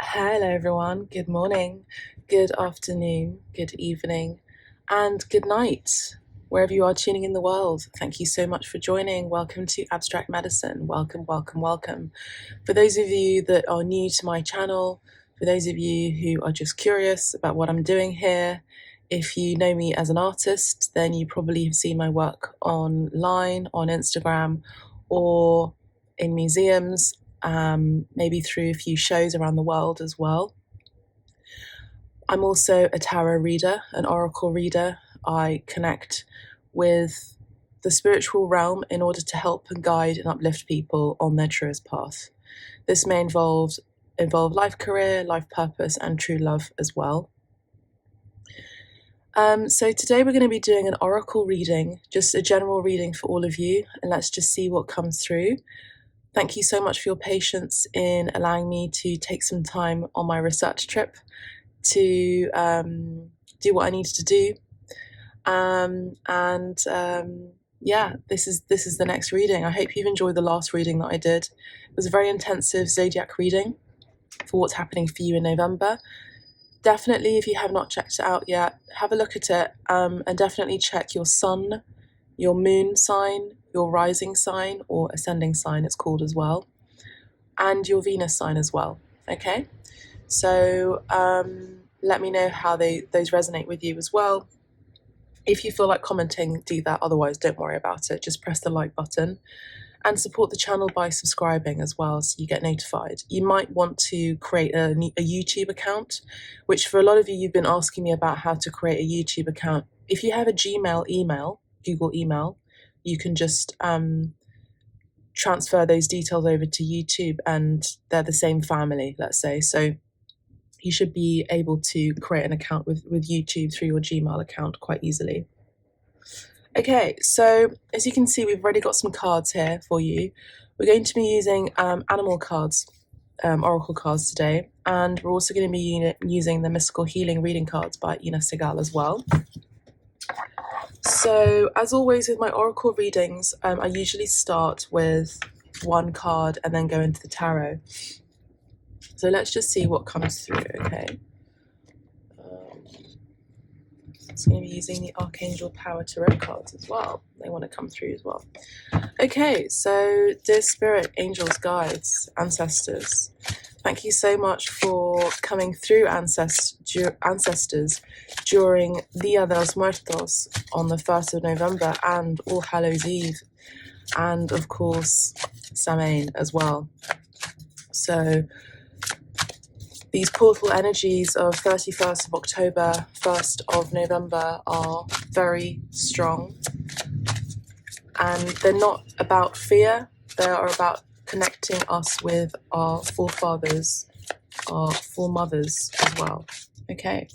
Hello, everyone. Good morning, good afternoon, good evening, and good night, wherever you are tuning in the world. Thank you so much for joining. Welcome to Abstract Medicine. Welcome, welcome, welcome. For those of you that are new to my channel, for those of you who are just curious about what I'm doing here, if you know me as an artist, then you probably have seen my work online, on Instagram, or in museums. Maybe through a few shows around the world as well. I'm also a tarot reader, an oracle reader. I connect with the spiritual realm in order to help and guide and uplift people on their truest path. This may involve life career, life purpose, and true love as well. So today we're going to be doing an oracle reading, just a general reading for all of you, and let's just see what comes through. Thank you so much for your patience in allowing me to take some time on my research trip to do what I needed to do. Yeah, this is the next reading. I hope you've enjoyed the last reading that I did. It was a very intensive zodiac reading for what's happening for you in November. Definitely, if you have not checked it out yet, have a look at it, and definitely check your sun, your moon sign, your rising sign, or ascending sign it's called as well, and your Venus sign as well. Okay, so let me know how those resonate with you as well. If you feel like commenting, do that. Otherwise, don't worry about it. Just press the like button and support the channel by subscribing as well, so you get notified. You might want to create a YouTube account, which for a lot of you, you've been asking me about how to create a YouTube account. If you have a Gmail email, Google email, you can just transfer those details over to YouTube, and they're the same family, let's say. So you should be able to create an account with YouTube through your Gmail account quite easily. Okay, so as you can see, we've already got some cards here for you. We're going to be using animal cards, oracle cards today, and we're also going to be using the mystical healing reading cards by Ina Segal as well. So, as always with my oracle readings, I usually start with one card and then go into the tarot. So let's just see what comes through, okay? It's going to be using the Archangel Power Tarot cards as well. They want to come through as well. Okay, so dear Spirit, angels, guides, ancestors, thank you so much for coming through, ancestors, during Dia de los Muertos on the 1st of November and All Hallows Eve, and of course Samhain as well. So these portal energies of 31st of October, 1st of November are very strong, and they're not about fear, they are about connecting us with our forefathers, our foremothers as well. Okay,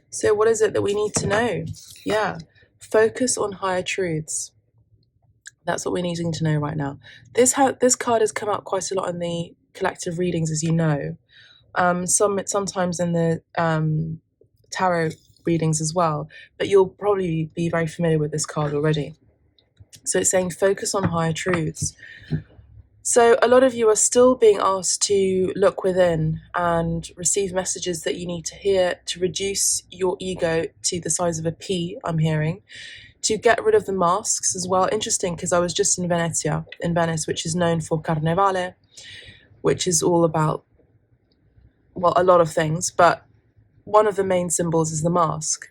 so what is it that we need to know? Yeah, focus on higher truths. That's what we're needing to know right now. This card has come out quite a lot in the collective readings, as you know. Sometimes in the tarot readings as well, but you'll probably be very familiar with this card already. So it's saying focus on higher truths. So a lot of you are still being asked to look within and receive messages that you need to hear to reduce your ego to the size of a pea, I'm hearing, to get rid of the masks as well. Interesting, because I was just in Venice, which is known for Carnevale, which is all about, well, a lot of things, but one of the main symbols is the mask.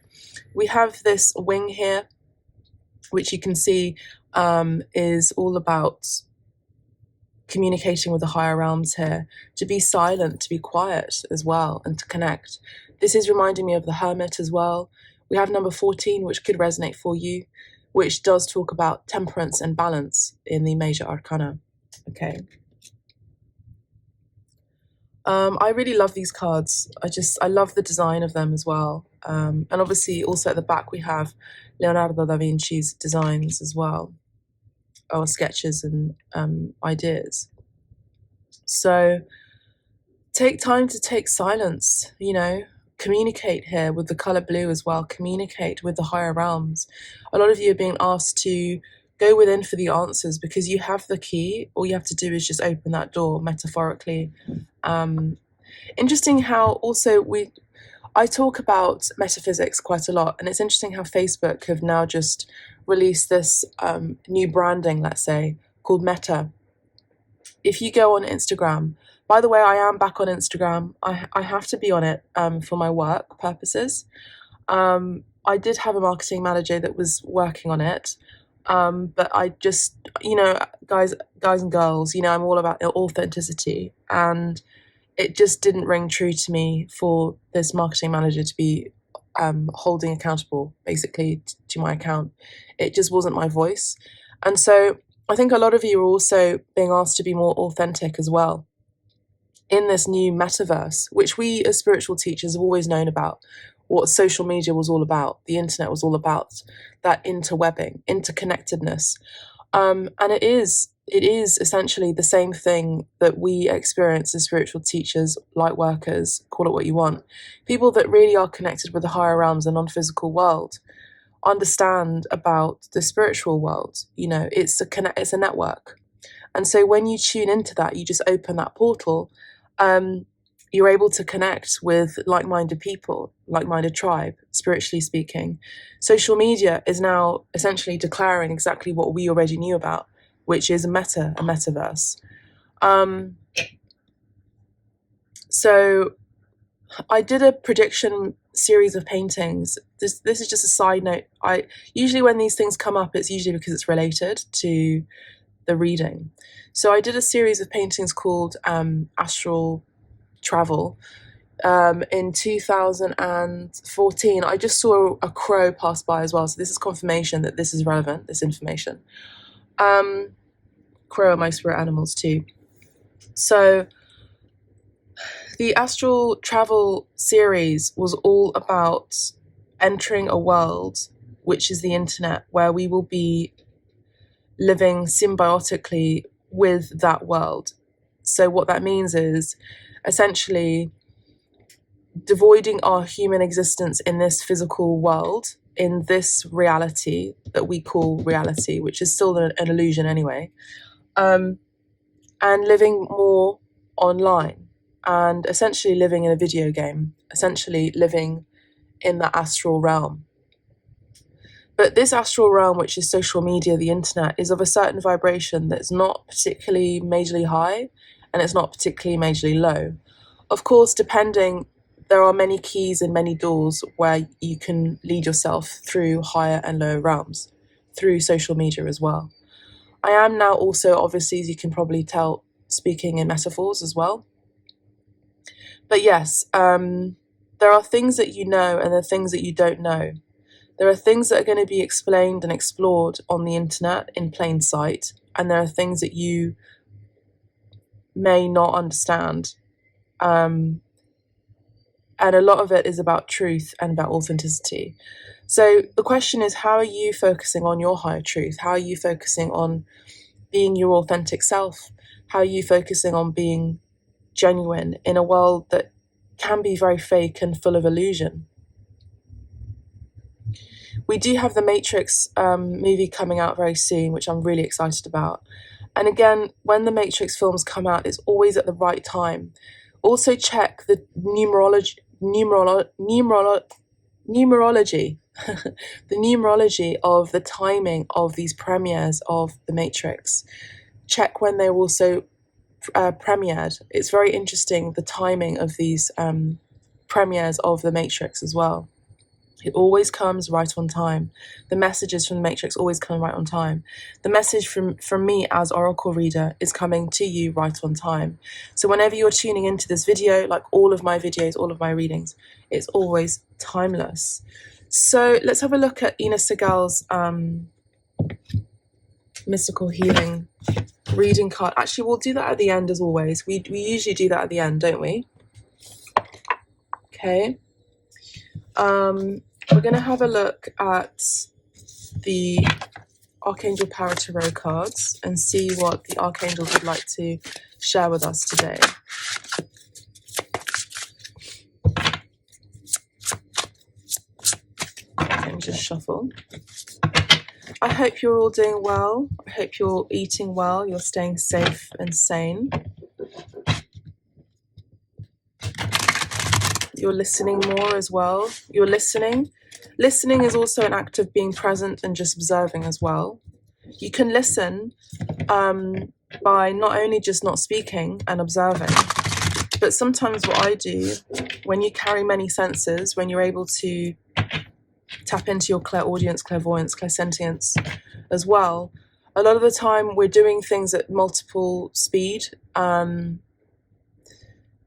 We have this wing here, which you can see is all about communicating with the higher realms here, to be silent, to be quiet as well, and to connect. This is reminding me of the Hermit as well. We have number 14, which could resonate for you, which does talk about temperance and balance in the major arcana. Okay. I really love these cards. I love the design of them as well. And obviously also at the back we have Leonardo da Vinci's designs as well, or sketches and ideas. So take time to take silence, communicate here with the color blue as well, communicate with the higher realms. A lot of you are being asked to go within for the answers because you have the key. All you have to do is just open that door, metaphorically. interesting how also I talk about metaphysics quite a lot, and it's interesting how Facebook have now just released this new branding, let's say, called Meta. If you go on Instagram, by the way, I am back on Instagram. I have to be on it for my work purposes. I did have a marketing manager that was working on it, but I just, guys and girls, I'm all about authenticity, and it just didn't ring true to me for this marketing manager to be holding accountable, basically, to my account. It just wasn't my voice. And so I think a lot of you are also being asked to be more authentic as well in this new metaverse, which we as spiritual teachers have always known about, what social media was all about, the internet was all about, that interwebbing, interconnectedness. And it is essentially the same thing that we experience as spiritual teachers, light workers, call it what you want. People that really are connected with the higher realms, the non-physical world, understand about the spiritual world. It's a network. And so when you tune into that, you just open that portal, you're able to connect with like-minded people, like-minded tribe, spiritually speaking. Social media is now essentially declaring exactly what we already knew about, which is a metaverse. So I did a prediction series of paintings. This is just a side note. Usually when these things come up, it's usually because it's related to the reading. So I did a series of paintings called Astral Travel in 2014. I just saw a crow pass by as well, so this is confirmation that this is relevant, this information. Crow are my spirit animals too. So the Astral Travel series was all about entering a world, which is the internet, where we will be living symbiotically with that world. So what that means is essentially devoiding our human existence in this physical world, in this reality that we call reality, which is still an illusion anyway, and living more online, and essentially living in a video game, essentially living in the astral realm. But this astral realm, which is social media, the internet, is of a certain vibration that's not particularly majorly high, and it's not particularly majorly low. Of course, there are many keys and many doors where you can lead yourself through higher and lower realms, through social media as well. I am now also, obviously, as you can probably tell, speaking in metaphors as well. But yes, there are things that you know and there are things that you don't know. There are things that are going to be explained and explored on the internet in plain sight, and there are things that you may not understand. And a lot of it is about truth and about authenticity. So the question is, how are you focusing on your higher truth? How are you focusing on being your authentic self? How are you focusing on being genuine in a world that can be very fake and full of illusion? We do have the Matrix movie coming out very soon, which I'm really excited about. And again, when the Matrix films come out, it's always at the right time. Also check the numerology, the numerology of the timing of these premieres of the Matrix. Check when they were also premiered. It's very interesting, the timing of these premieres of the Matrix as well. It always comes right on time. The messages from the Matrix always come right on time. The message from me as Oracle Reader is coming to you right on time. So whenever you're tuning into this video, like all of my videos, all of my readings, it's always timeless. So let's have a look at Ina Segal's mystical healing reading card. Actually, we'll do that at the end as always. We usually do that at the end, don't we? Okay. We're going to have a look at the Archangel Power Tarot cards and see what the Archangels would like to share with us today. Let me just shuffle. I hope you're all doing well. I hope you're eating well. You're staying safe and sane. You're listening more as well. You're listening. Listening is also an act of being present and just observing as well. You can listen by not only just not speaking and observing, but sometimes what I do, when you carry many senses, when you're able to tap into your clairaudience, clairvoyance, clairsentience as well, a lot of the time we're doing things at multiple speed.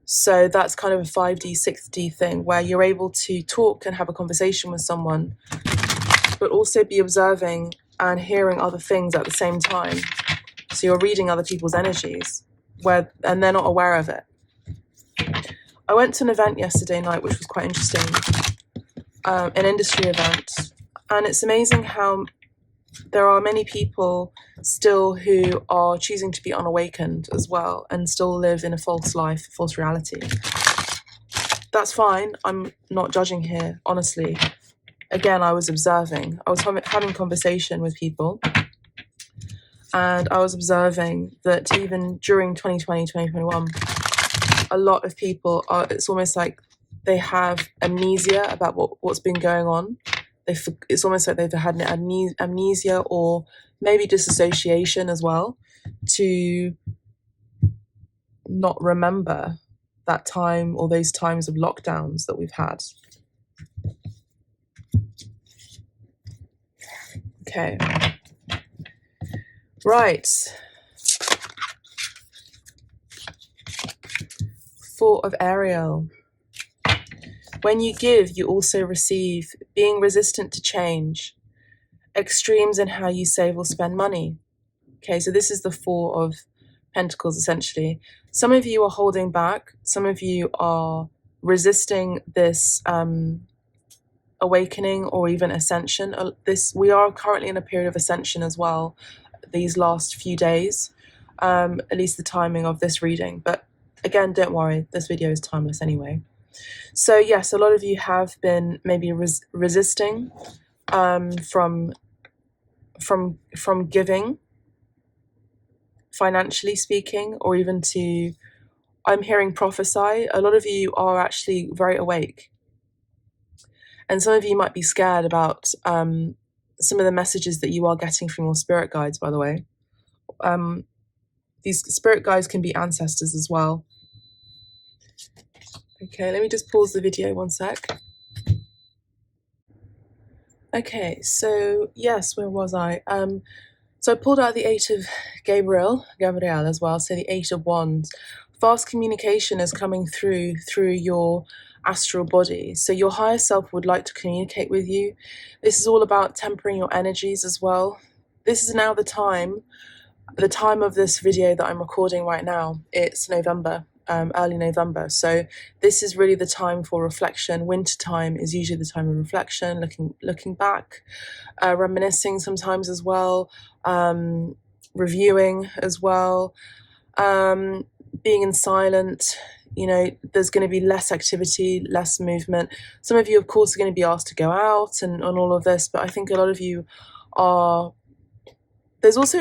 So that's kind of a 5D, 6D thing where you're able to talk and have a conversation with someone, but also be observing and hearing other things at the same time. So you're reading other people's energies and they're not aware of it. I went to an event yesterday night, which was quite interesting, an industry event. And it's amazing how there are many people still who are choosing to be unawakened as well and still live in a false life, false reality. That's fine. I'm not judging here, honestly. Again, I was observing. I was having conversation with people, and I was observing that even during 2020, 2021, a lot of people it's almost like they have amnesia about what's been going on. It's almost like they've had an amnesia or maybe disassociation as well, to not remember that time or those times of lockdowns that we've had. Okay. Right. 4 of Ariel. When you give, you also receive. Being resistant to change. Extremes in how you save or spend money. Okay, so this is the 4 of Pentacles, essentially. Some of you are holding back. Some of you are resisting this awakening or even ascension. We are currently in a period of ascension as well, these last few days, at least the timing of this reading. But again, don't worry, this video is timeless anyway. So yes, a lot of you have been maybe resisting from giving, financially speaking, or even to, I'm hearing prophesy. A lot of you are actually very awake. And some of you might be scared about some of the messages that you are getting from your spirit guides, by the way. These spirit guides can be ancestors as well. Okay, let me just pause the video 1 sec. Okay, so yes, where was I? So I pulled out the 8 of Gabriel as well, so the 8 of Wands. Fast communication is coming through your astral body. So your higher self would like to communicate with you. This is all about tempering your energies as well. This is now the time of this video that I'm recording right now. It's November. Early November, so this is really the time for reflection. Winter time is usually the time of reflection, looking back, reminiscing sometimes as well, reviewing as well, being in silent. You know, there's going to be less activity, less movement. Some of you, of course, are going to be asked to go out and all of this, but I think a lot of you are. There's also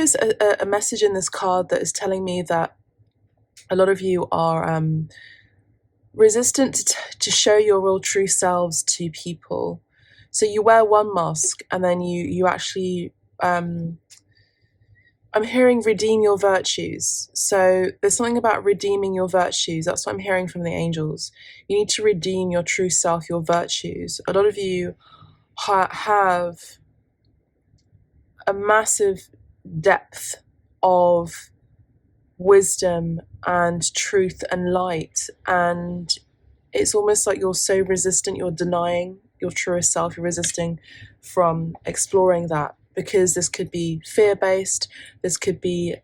a message in this card that is telling me that a lot of you are resistant to show your real true selves to people. So you wear one mask and then you actually, I'm hearing redeem your virtues. So there's something about redeeming your virtues. That's what I'm hearing from the angels. You need to redeem your true self, your virtues. A lot of you have a massive depth of wisdom and truth and light, and it's almost like you're so resistant, you're denying your truest self, you're resisting from exploring that, because this could be fear-based, this could be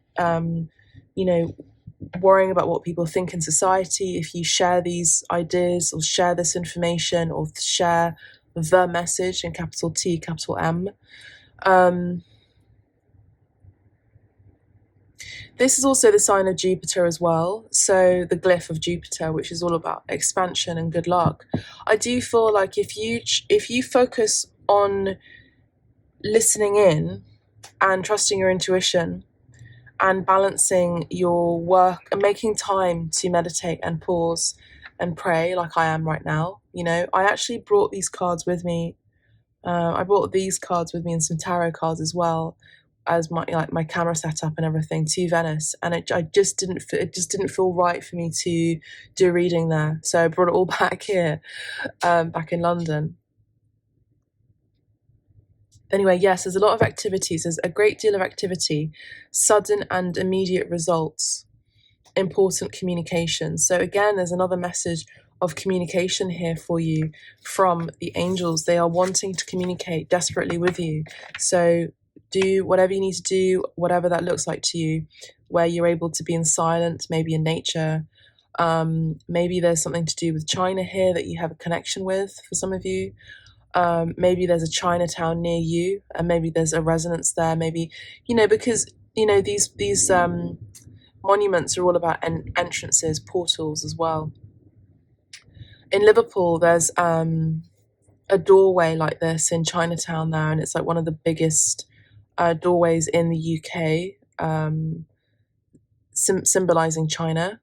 worrying about what people think in society if you share these ideas or share this information or share the message in capital T, capital M. This is also the sign of Jupiter as well, so the glyph of Jupiter, which is all about expansion and good luck. I do feel like if you focus on listening in and trusting your intuition and balancing your work and making time to meditate and pause and pray like I am right now. You know, I actually brought these cards with me. I brought these cards with me and some tarot cards as well as my camera setup and everything to Venice, and it just didn't feel right for me to do a reading there, so I brought it all back here, back in London. Anyway, yes, there's a lot of activities. There's a great deal of activity, sudden and immediate results, important communication. So again, there's another message of communication here for you from the angels. They are wanting to communicate desperately with you. So do whatever you need to do, whatever that looks like to you, where you're able to be in silence, maybe in nature. Maybe there's something to do with China here that you have a connection with for some of you. Maybe there's a Chinatown near you, and maybe there's a resonance there. Maybe, because, these monuments are all about entrances, portals as well. In Liverpool, there's a doorway like this in Chinatown there, and it's like one of the biggest doorways in the UK, symbolizing China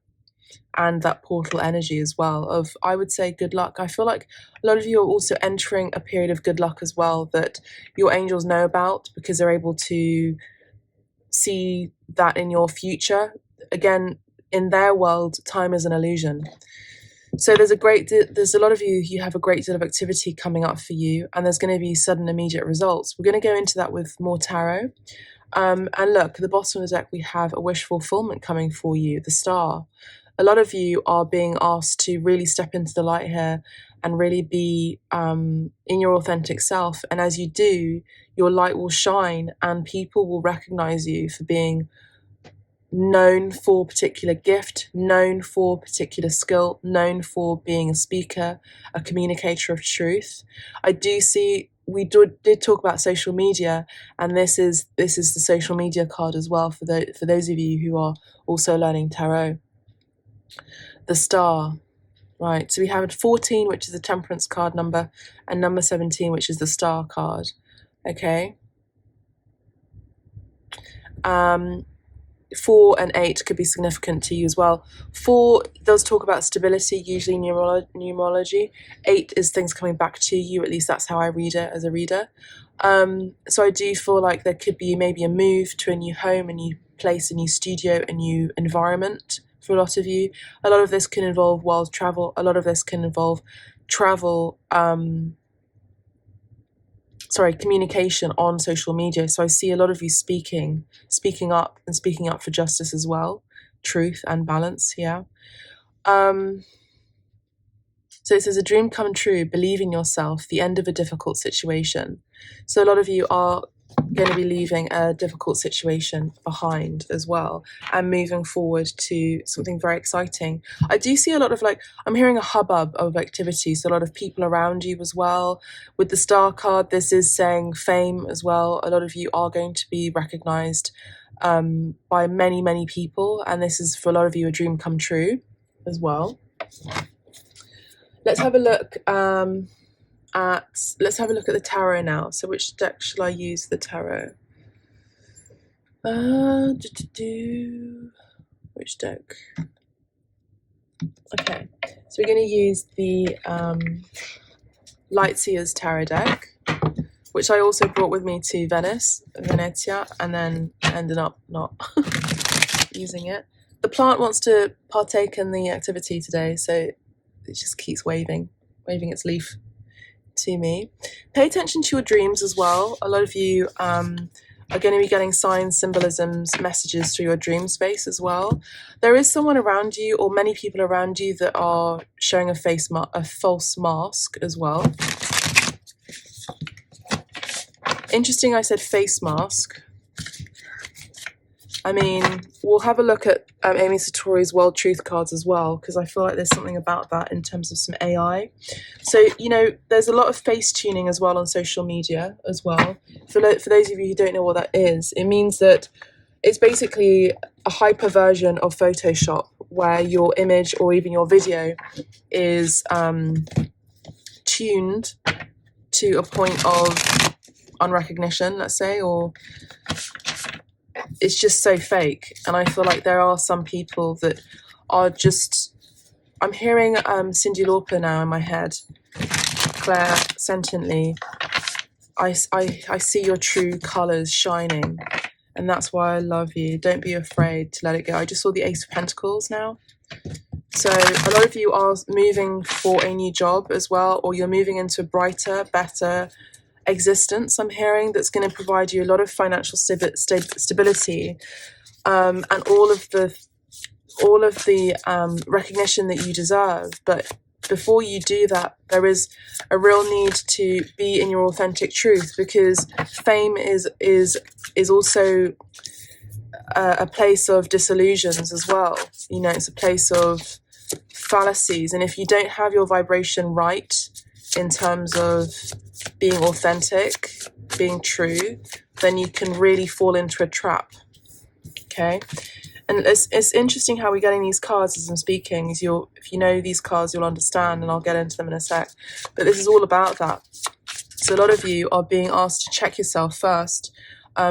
and that portal energy as well of, I would say, good luck. I feel like a lot of you are also entering a period of good luck as well that your angels know about, because they're able to see that in your future. Again, in their world, time is an illusion. So there's a lot of you have a great deal of activity coming up for you, and there's going to be sudden immediate results. We're going to go into that with more tarot. And look, at the bottom of the deck, we have a wish fulfillment coming for you, the Star. A lot of you are being asked to really step into the light here and really be in your authentic self. And as you do, your light will shine and people will recognize you for being known for a particular gift, known for a particular skill, known for being a speaker, a communicator of truth. I do see, we did talk about social media, and this is the social media card as well for those of you who are also learning tarot. The Star, right? So we have 14, which is the Temperance card number, and number 17, which is the Star card. Okay. 4 and 8 could be significant to you as well. 4 does talk about stability, usually numerology. 8 is things coming back to you, at least that's how I read it as a reader. So I do feel like there could be maybe a move to a new home, a new place, a new studio, a new environment for a lot of you. A lot of this can involve world travel. A lot of this can involve travel, communication on social media. So I see a lot of you speaking up and speaking up for justice as well, truth and balance. Yeah. So it says a dream come true, believe in yourself, the end of a difficult situation. So a lot of you are going to be leaving a difficult situation behind as well and moving forward to something very exciting. I do see a lot of I'm hearing a hubbub of activity, so a lot of people around you as well. With the Star card, this is saying fame as well. A lot of you are going to be recognized by many, many people, and this is for a lot of you a dream come true as well. Let's have a look at the tarot now. So which deck shall I use for the tarot? Which deck? Okay, so we're going to use the Lightseer's tarot deck, which I also brought with me to Venezia, and then ended up not using it. The plant wants to partake in the activity today, so it just keeps waving its leaf to me. Pay attention to your dreams as well. A lot of you are going to be getting signs, symbolisms, messages through your dream space as well. There is someone around you, or many people around you, that are showing a false mask as well. Interesting, I said face mask. I mean, we'll have a look at Amy Satori's World Truth cards as well, because I feel like there's something about that in terms of some AI. So, there's a lot of face tuning as well on social media as well. For those of you who don't know what that is, it means that it's basically a hyper version of Photoshop where your image or even your video is tuned to a point of unrecognition, let's say, or it's just so fake. And I feel like there are some people that are just I'm hearing Cyndi Lauper now in my head. Claire, sentiently, I see your true colours shining, and that's why I love you. Don't be afraid to let it go. I just saw the Ace of Pentacles now. So a lot of you are moving for a new job as well, or you're moving into a brighter, better existence, I'm hearing, that's going to provide you a lot of financial stability, and all of the recognition that you deserve. But before you do that, there is a real need to be in your authentic truth, because fame is also a place of disillusions as well. You know, it's a place of fallacies, and if you don't have your vibration right in terms of being authentic, being true, then you can really fall into a trap. Okay. And it's interesting how we're getting these cards as I'm speaking. If you know these cards, you'll understand, and I'll get into them in a sec. But this is all about that. So a lot of you are being asked to check yourself first,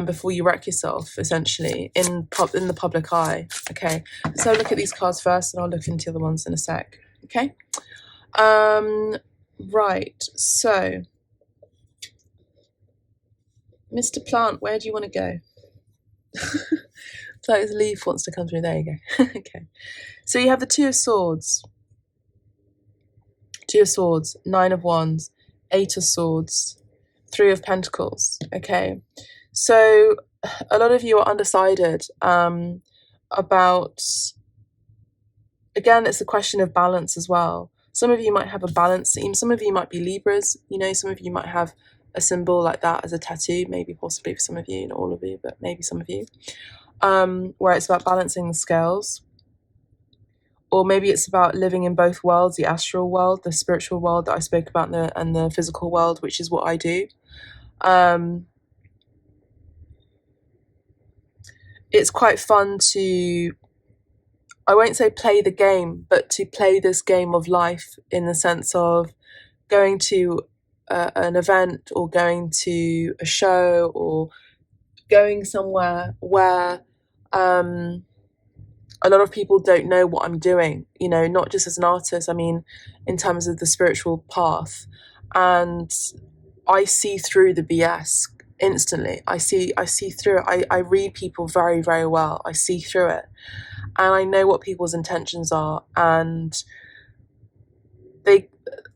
before you wreck yourself, essentially, in the public eye. Okay. So look at these cards first, and I'll look into the other ones in a sec. Okay. Right. So, Mr. Plant, where do you want to go? It's like this leaf wants to come through. There you go. Okay. So you have the Two of Swords. Two of Swords, Nine of Wands, Eight of Swords, Three of Pentacles. Okay. So a lot of you are undecided about, again, it's a question of balance as well. Some of you might have a balance theme. Some of you might be Libras. You know, some of you might have a symbol like that as a tattoo, maybe possibly for some of you, not all of you, but maybe some of you. Where it's about balancing the scales, or maybe it's about living in both worlds, the astral world, the spiritual world that I spoke about, and the physical world, which is what I do. It's quite fun to, I won't say play the game, but to play this game of life, in the sense of going to an event, or going to a show, or going somewhere where a lot of people don't know what I'm doing, you know, not just as an artist, I mean, in terms of the spiritual path. And I see through the BS instantly. I see through it. I read people very, very well. I see through it. And I know what people's intentions are. And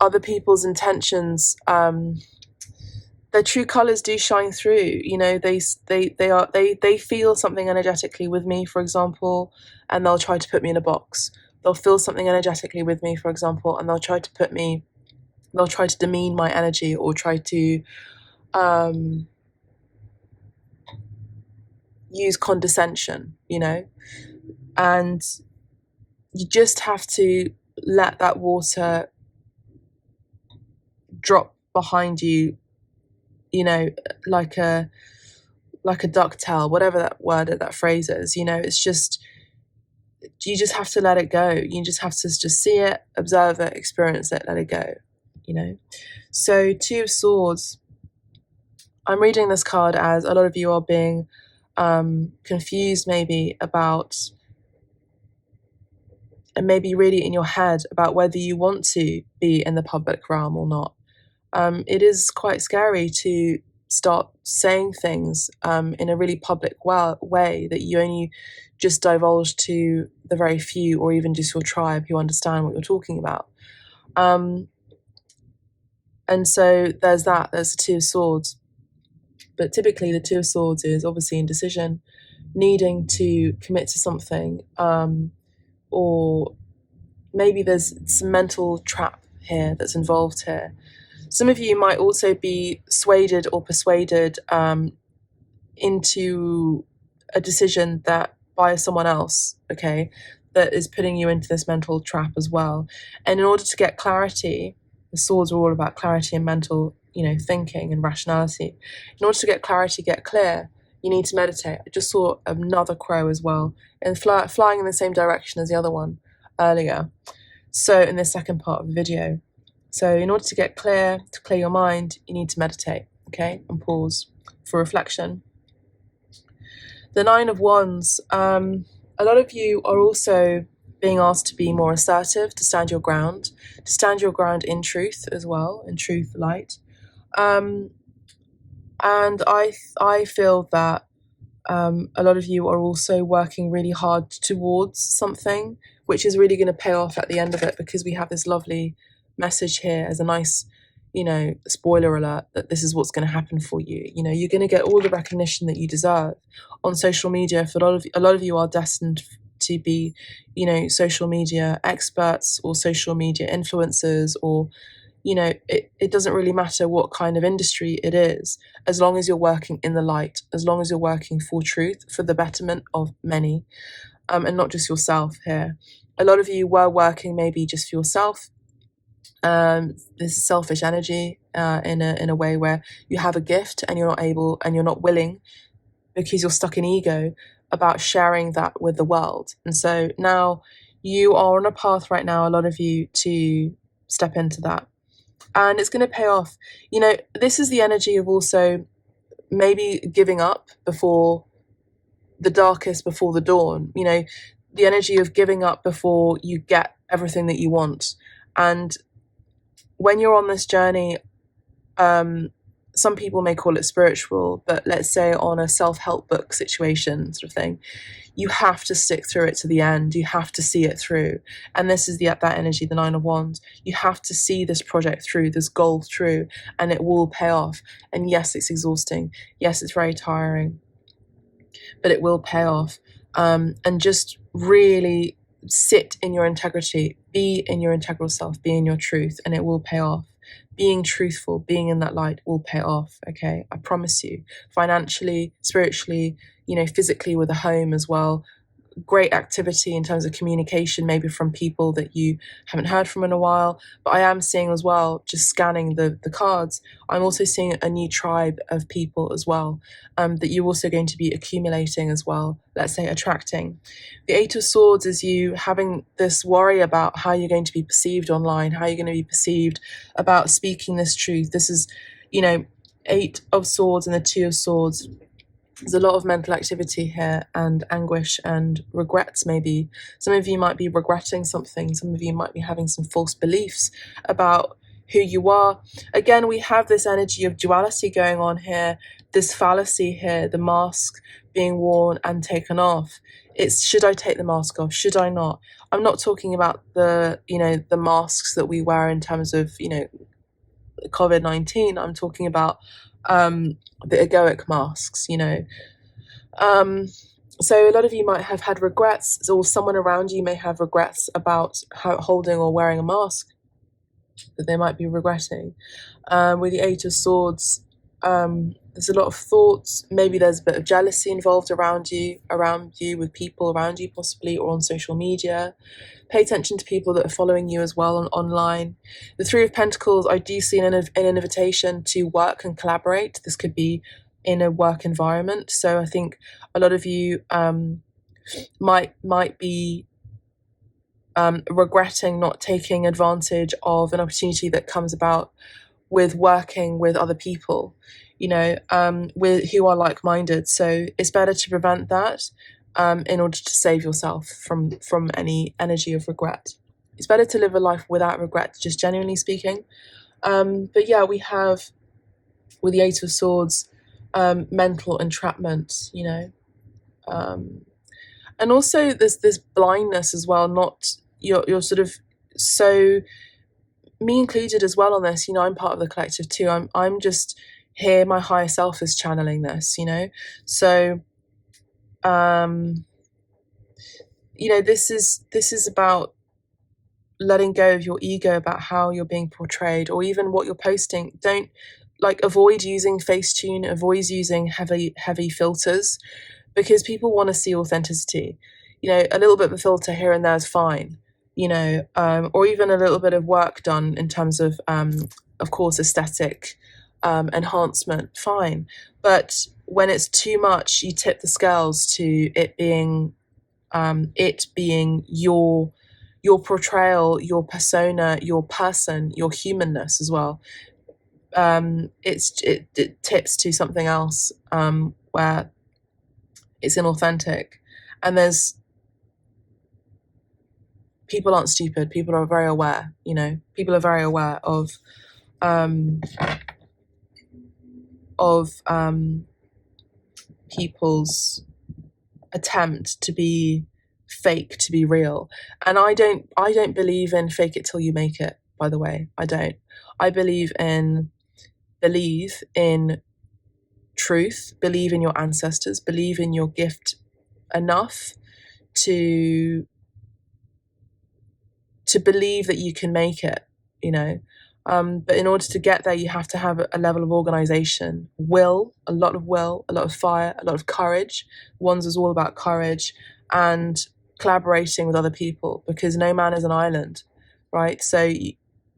other people's intentions, their true colors do shine through. You know, they feel something energetically with me, for example, and they'll try to put me in a box. They'll feel something energetically with me, for example, and they'll try to demean my energy, or try to use condescension, you know. And you just have to let that water drop behind you, you know, like a ducktail, whatever that phrase is, you know. It's just, you just have to let it go. You just have to just see it, observe it, experience it, let it go, you know. So Two of Swords, I'm reading this card as a lot of you are being confused maybe about, and maybe really in your head about whether you want to be in the public realm or not. It is quite scary to start saying things in a really public way that you only just divulge to the very few, or even just your tribe, who understand what you're talking about. And so there's the Two of Swords. But typically the Two of Swords is obviously indecision, needing to commit to something, or maybe there's some mental trap here that's involved here. Some of you might also be swayed or persuaded into a decision that by someone else, okay, that is putting you into this mental trap as well. And in order to get clarity, the swords are all about clarity and mental, you know, thinking and rationality. In order to get clarity, get clear, you need to meditate. I just saw another crow as well, and flying in the same direction as the other one earlier. So in the second part of the video. So in order to get clear, to clear your mind, you need to meditate, okay, and pause for reflection. The Nine of Wands, a lot of you are also being asked to be more assertive, to stand your ground in truth as well, in truth, light. And I feel that a lot of you are also working really hard towards something, which is really going to pay off at the end of it, because we have this lovely message here as a nice, spoiler alert, that this is what's going to happen for you. You're going to get all the recognition that you deserve on social media. If a lot of you are destined to be, social media experts or social media influencers, or it doesn't really matter what kind of industry it is, as long as you're working in the light, as long as you're working for truth, for the betterment of many, and not just yourself here. A lot of you were working maybe just for yourself. This is selfish energy in a way where you have a gift and you're not able and you're not willing, because you're stuck in ego, about sharing that with the world. And so now you are on a path right now, a lot of you, to step into that. And it's going to pay off. This is the energy of also maybe giving up before the darkest, before the dawn. The energy of giving up before you get everything that you want. And when you're on this journey, some people may call it spiritual, but let's say on a self-help book situation sort of thing, you have to stick through it to the end. You have to see it through. And this is that energy, the 9 of Wands. You have to see this project through, this goal through, and it will pay off. And yes, it's exhausting. Yes, it's very tiring, but it will pay off. And just really sit in your integrity, be in your integral self, be in your truth, and it will pay off. Being truthful, being in that light will pay off, okay? I promise you. Financially, spiritually, physically, with a home as well. Great activity in terms of communication, maybe from people that you haven't heard from in a while. But I am seeing as well, just scanning the cards, I'm also seeing a new tribe of people as well, that you're also going to be accumulating as well, let's say attracting. The 8 of Swords is you having this worry about how you're going to be perceived online, how you're going to be perceived about speaking this truth. This is, 8 of Swords and the 2 of Swords. There's a lot of mental activity here, and anguish and regrets maybe. Some of you might be regretting something. Some of you might be having some false beliefs about who you are. Again, we have this energy of duality going on here, this fallacy here, the mask being worn and taken off. It's, should I take the mask off? Should I not? I'm not talking about the masks that we wear in terms of, COVID-19. I'm talking about the egoic masks, so a lot of you might have had regrets, or someone around you may have regrets about holding or wearing a mask that they might be regretting. With the 8 of Swords, there's a lot of thoughts. Maybe there's a bit of jealousy involved around you, with people around you possibly, or on social media. Pay attention to people that are following you as well online. The 3 of Pentacles, I do see an invitation to work and collaborate. This could be in a work environment. So I think a lot of you might be regretting not taking advantage of an opportunity that comes about with working with other people, with who are like-minded. So it's better to prevent that in order to save yourself from any energy of regret. It's better to live a life without regret, just genuinely speaking. But yeah, we have, with the 8 of Swords, mental entrapment, and also there's this blindness as well. Not you're sort of, so me included as well on this. I'm part of the collective too. I'm just here. My higher self is channeling this. So this is about letting go of your ego about how you're being portrayed, or even what you're posting. Don't avoid using Facetune, avoid using heavy filters, because people want to see authenticity. A little bit of a filter here and there is fine, or even a little bit of work done in terms of course, aesthetic enhancement, fine. But when it's too much, you tip the scales to it being your portrayal, your persona, your person, your humanness as well. It tips to something else where it's inauthentic. And there's people aren't stupid. People are very aware, you know. People are very aware of people's attempt to be fake to be real. And I don't believe in fake it till you make it, by the way. I don't. I believe in truth, believe in your ancestors, believe in your gift enough to believe that you can make it, you know. But in order to get there, you have to have a level of organization, a lot of fire, a lot of courage. Wands is all about courage and collaborating with other people, because no man is an island, right? So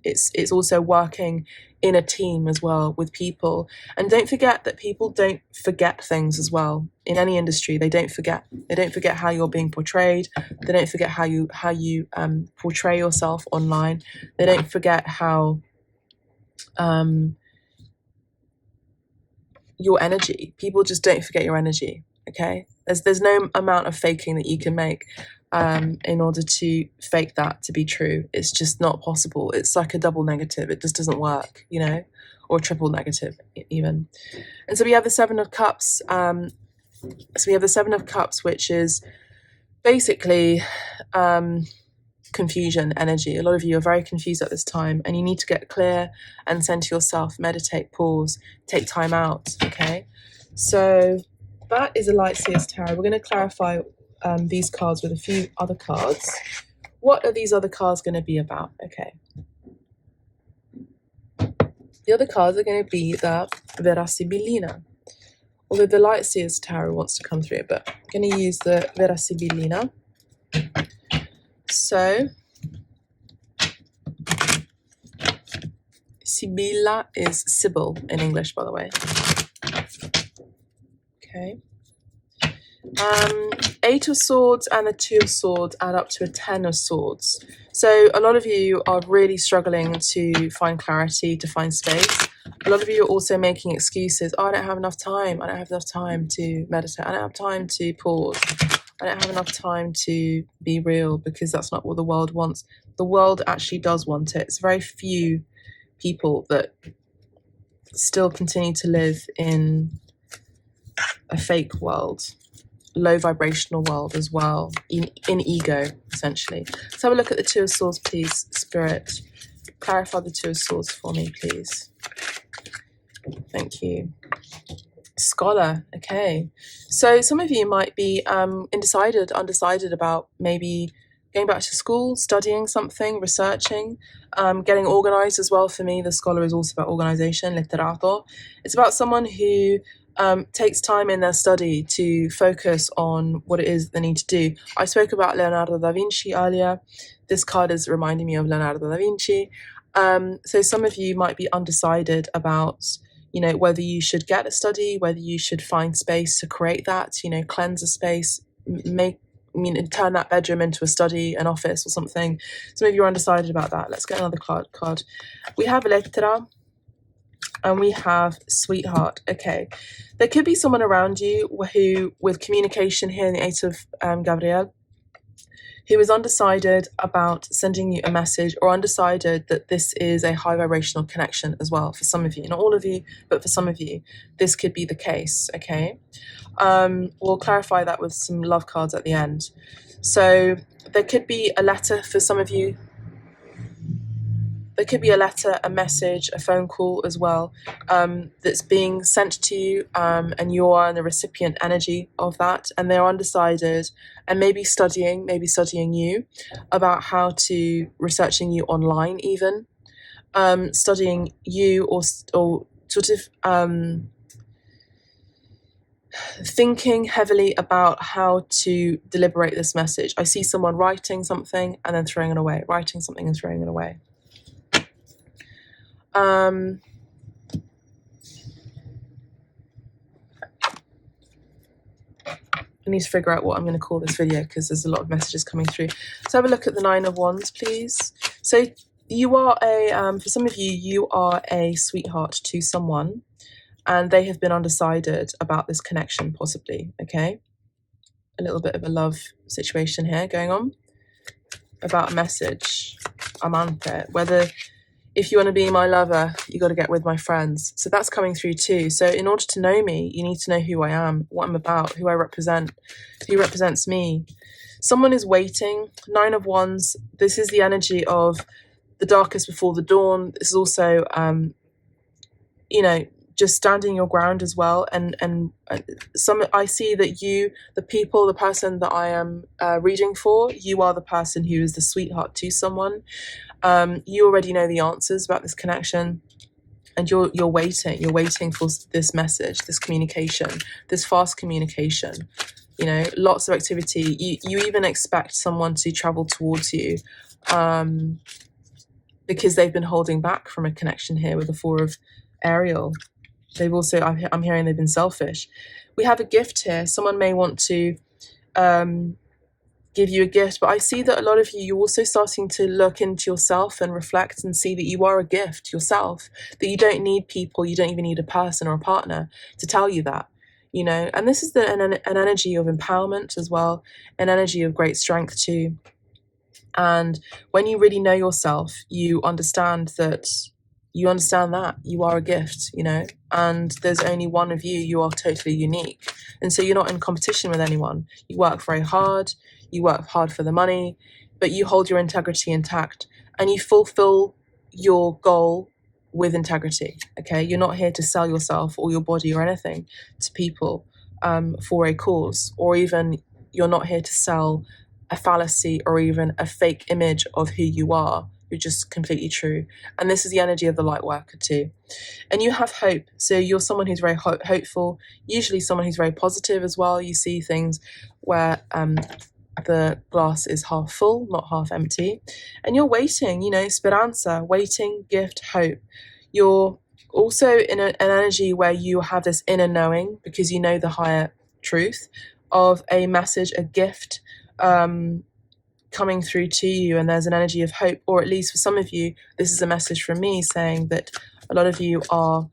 it's also working in a team as well with people. And don't forget that people don't forget things as well. In any industry, they don't forget. They don't forget how you're being portrayed. They don't forget how you portray yourself online. They don't forget how your energy. People just don't forget your energy. Okay, there's no amount of faking that you can make in order to fake that to be true. It's just not possible. It's like a double negative. It just doesn't work, you know, or triple negative even. And so we have the Seven of Cups. Which is basically confusion energy. A lot of you are very confused at this time, and you need to get clear and center yourself, meditate, pause, take time out. Okay, so that is a Light Seers Tarot. We're going to clarify these cards with a few other cards. What are these other cards going to be about? Okay, the other cards are going to be the Vera Sibillina. Although the Light Seers Tarot wants to come through, but I'm going to use the Vera Sibillina. So, Sibilla is Sibyl in English, by the way. Okay. 8 of Swords and the 2 of Swords add up to a 10 of Swords. So a lot of you are really struggling to find clarity, to find space. A lot of you are also making excuses. Oh, I don't have enough time. I don't have enough time to meditate. I don't have time to pause. I don't have enough time to be real, because that's not what the world wants. The world actually does want it. It's very few people that still continue to live in a fake world, low vibrational world as well, in ego, essentially. Let's have a look at the 2 of Swords, please, Spirit. Clarify the 2 of Swords for me, please. Thank you. Scholar, okay. So some of you might be undecided about maybe going back to school, studying something, researching, getting organized as well. For me, the scholar is also about organization, letterato. It's about someone who takes time in their study to focus on what it is they need to do. I spoke about Leonardo da Vinci earlier. This card is reminding me of Leonardo da Vinci. So some of you might be undecided about, you know, whether you should get a study, whether you should find space to create that, you know, cleanse a space, turn that bedroom into a study, an office or something. Some of you are undecided about that. Let's get another card. We have Electra and we have Sweetheart. Okay. There could be someone around you who, with communication here in the 8 of Gabriel, who is undecided about sending you a message, or undecided that this is a high vibrational connection as well for some of you. Not all of you, but for some of you, this could be the case, okay? We'll clarify that with some love cards at the end. So there could be a letter for some of you. There could be a letter, a message, a phone call as well, that's being sent to you, and you are in the recipient energy of that, and they're undecided, and maybe studying you about how to, researching you online even, studying you, or sort of thinking heavily about how to deliberate this message. I see someone writing something and then throwing it away, writing something and throwing it away. I need to figure out what I'm going to call this video, because there's a lot of messages coming through. So have a look at the 9 of Wands, please. So you are for some of you, you are a sweetheart to someone, and they have been undecided about this connection, possibly, okay? A little bit of a love situation here going on. about a message, amante, whether if you want to be my lover, you got to get with my friends. So that's coming through too. So in order to know me, you need to know who I am, what I'm about, who I represent, who represents me. Someone is waiting. 9 of Wands. This is the energy of the darkest before the dawn. This is also, you know, just standing your ground as well. And some, I see that you, the person that I am reading for, you are the person who is the sweetheart to someone. You already know the answers about this connection, and you're waiting for this message, this communication, this fast communication. You know, lots of activity. You even expect someone to travel towards you, because they've been holding back from a connection here with the 4 of Ariel. They've also, I'm hearing they've been selfish. We have a gift here. Someone may want to give you a gift, but I see that a lot of you're also starting to look into yourself and reflect and see that you are a gift yourself, that you don't need people, you don't even need a person or a partner to tell you that, you know. And this is an energy of empowerment as well, an energy of great strength too. And when you really know yourself, you understand that you are a gift, you know, and there's only one of you. You are totally unique. And so you're not in competition with anyone. You work very hard. You work hard for the money, but you hold your integrity intact and you fulfill your goal with integrity. Okay. You're not here to sell yourself or your body or anything to people for a cause, or even you're not here to sell a fallacy or even a fake image of who you are. You're just completely true. And this is the energy of the light worker too. And you have hope. So you're someone who's very hopeful, usually someone who's very positive as well. You see things where the glass is half full, not half empty. And you're waiting, you know, speranza, waiting, gift, hope. You're also in an energy where you have this inner knowing, because you know the higher truth of a message, a gift, coming through to you, and there's an energy of hope, or at least for some of you, this is a message from me saying that a lot of you are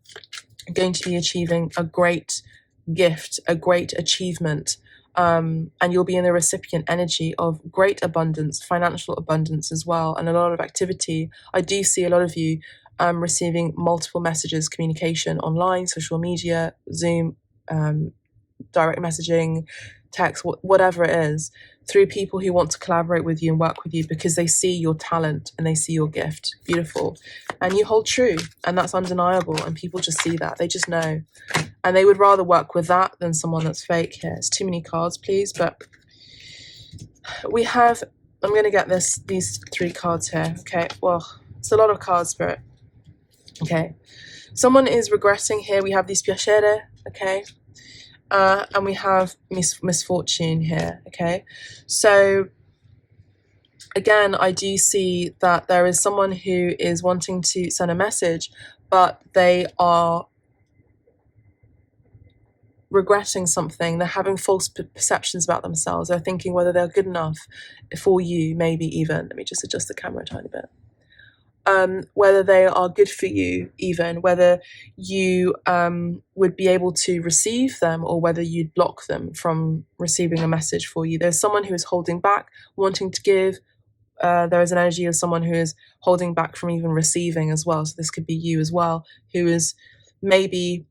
going to be achieving a great gift, a great achievement, and you'll be in the recipient energy of great abundance, financial abundance as well, and a lot of activity. I do see a lot of you receiving multiple messages, communication online, social media, Zoom, direct messaging, text, whatever it is, through people who want to collaborate with you and work with you because they see your talent and they see your gift. Beautiful. And you hold true, and that's undeniable, and people just see that. They just know. And they would rather work with that than someone that's fake here. It's too many cards, please. But we have, I'm going to get these 3 cards here. Okay, well, it's a lot of cards, Spirit. Okay. Someone is regretting here. We have dispiacere, okay? And we have misfortune here, okay? So, again, I do see that there is someone who is wanting to send a message, but they are regretting something. They're having false perceptions about themselves. They're thinking whether they're good enough for you, maybe even. Let me just adjust the camera a tiny bit. Whether they are good for you, even whether you would be able to receive them, or whether you'd block them from receiving a message for you. There's someone who is holding back, wanting to give. There is an energy of someone who is holding back from even receiving as well. So this could be you as well, who is maybe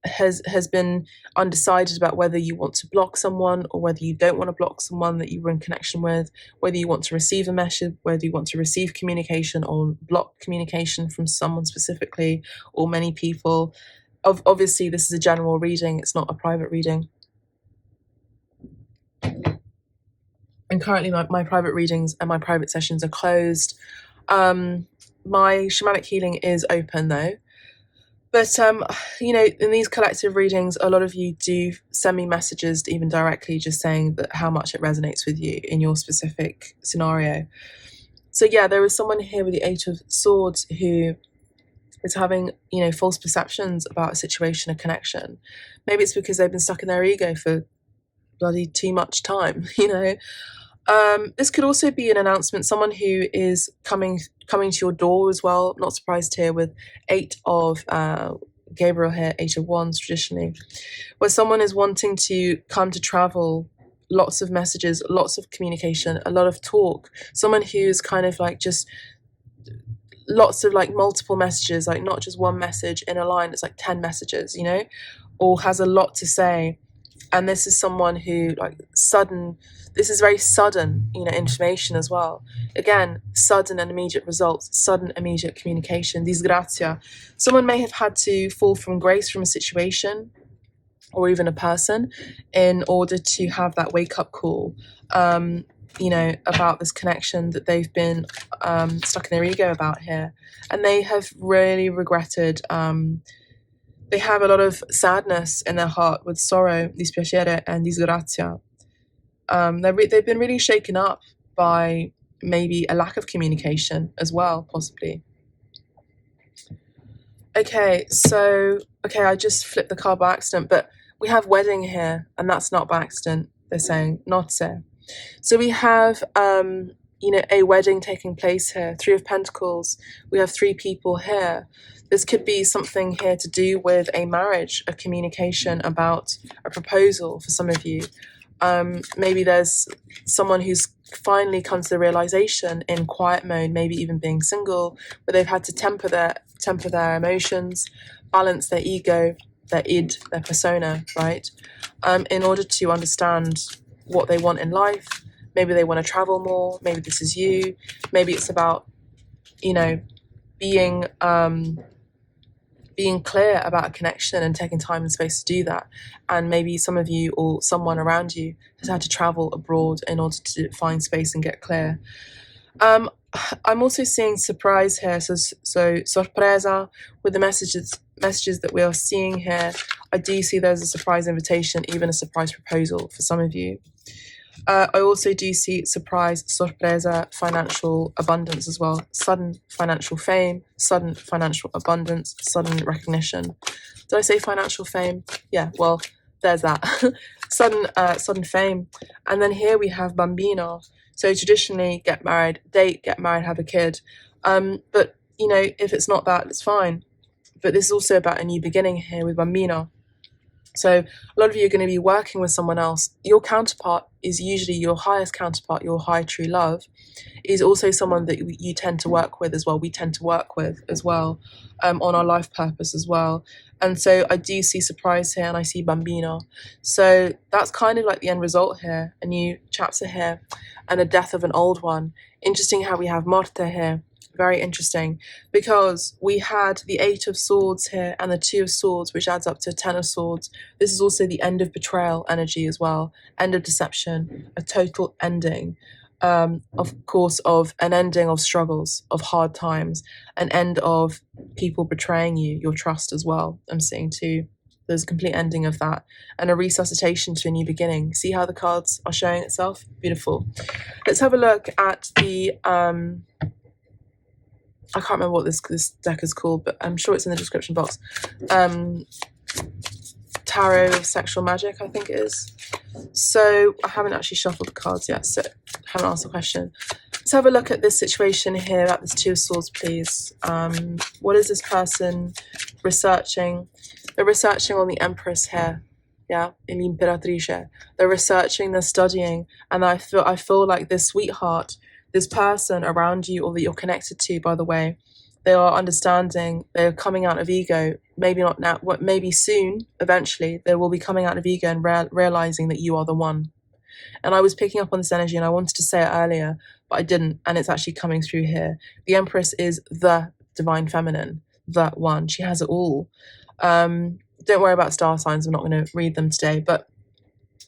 has been undecided about whether you want to block someone or whether you don't want to block someone that you were in connection with, whether you want to receive a message, whether you want to receive communication or block communication from someone specifically or many people. Obviously, this is a general reading. It's not a private reading. And currently my private readings and my private sessions are closed. My shamanic healing is open though. But, you know, in these collective readings, a lot of you do send me messages even directly just saying that how much it resonates with you in your specific scenario. So, yeah, there is someone here with the 8 of Swords who is having, you know, false perceptions about a situation, a connection. Maybe it's because they've been stuck in their ego for bloody too much time, you know. This could also be an announcement, someone who is coming to your door as well. Not surprised here with 8 of Gabriel here, 8 of Wands traditionally, where someone is wanting to come to travel lots of messages, lots of communication, a lot of talk. Someone who's kind of like just lots of like multiple messages, like not just one message in a line, it's like 10 messages, you know, or has a lot to say. And this is someone who like this is very sudden, you know, information as well. Again, sudden and immediate results, sudden, immediate communication. Disgrazia. Someone may have had to fall from grace from a situation or even a person in order to have that wake-up call, you know, about this connection that they've been stuck in their ego about here. And they have really regretted, they have a lot of sadness in their heart with sorrow, dispiacere and disgrazia. They've been really shaken up by maybe a lack of communication as well, possibly. Okay, so, I just flipped the card by accident, but we have wedding here, and that's not by accident, they're saying, nozze. So we have, you know, a wedding taking place here, 3 of Pentacles. We have 3 people here. This could be something here to do with a marriage, a communication about a proposal for some of you. Maybe there's someone who's finally come to the realization in quiet mode, maybe even being single, but they've had to temper their emotions, balance their ego, their id, their persona, right? In order to understand what they want in life. Maybe they want to travel more. Maybe this is you. Maybe it's about, you know, being clear about a connection and taking time and space to do that. And maybe some of you or someone around you has had to travel abroad in order to find space and get clear. I'm also seeing surprise here. So sorpresa with the messages that we are seeing here. I do see there's a surprise invitation, even a surprise proposal for some of you. I also do see surprise, sorpresa, financial abundance as well. Sudden financial fame, sudden financial abundance, sudden recognition. Did I say financial fame? Yeah, well, there's that. Sudden fame. And then here we have bambino. So traditionally, get married, have a kid. But, you know, if it's not that, it's fine. But this is also about a new beginning here with bambino. So a lot of you are going to be working with someone else. Your counterpart is usually your highest counterpart, your high true love, is also someone that you tend to work with as well. We tend to work with as well, on our life purpose as well. And so I do see surprise here and I see bambino. So that's kind of like the end result here, a new chapter here and a death of an old one. Interesting how we have morte here. Very interesting, because we had the 8 of Swords here and the 2 of Swords, which adds up to 10 of Swords. This is also the end of betrayal energy as well, end of deception, a total ending, of course, of an ending of struggles, of hard times, an end of people betraying you, your trust as well. I'm seeing too. There's a complete ending of that and a resuscitation to a new beginning. See how the cards are showing itself? Beautiful. Let's have a look at the... I can't remember what this deck is called, but I'm sure it's in the description box. Tarot of Sexual Magic, I think it is. So I haven't actually shuffled the cards yet, so I haven't asked the question. Let's have a look at this situation here, at this 2 of Swords, please. What is this person researching? They're researching on the Empress here. Yeah, l'Imperatrice. They're researching, they're studying, and I feel like this sweetheart, this person around you or that you're connected to, by the way, they are understanding, they're coming out of ego, maybe not now, maybe soon, eventually, they will be coming out of ego and realizing that you are the one. And I was picking up on this energy and I wanted to say it earlier, but I didn't, and it's actually coming through here. The Empress is the divine feminine, the one. She has it all. Don't worry about star signs, I'm not going to read them today, but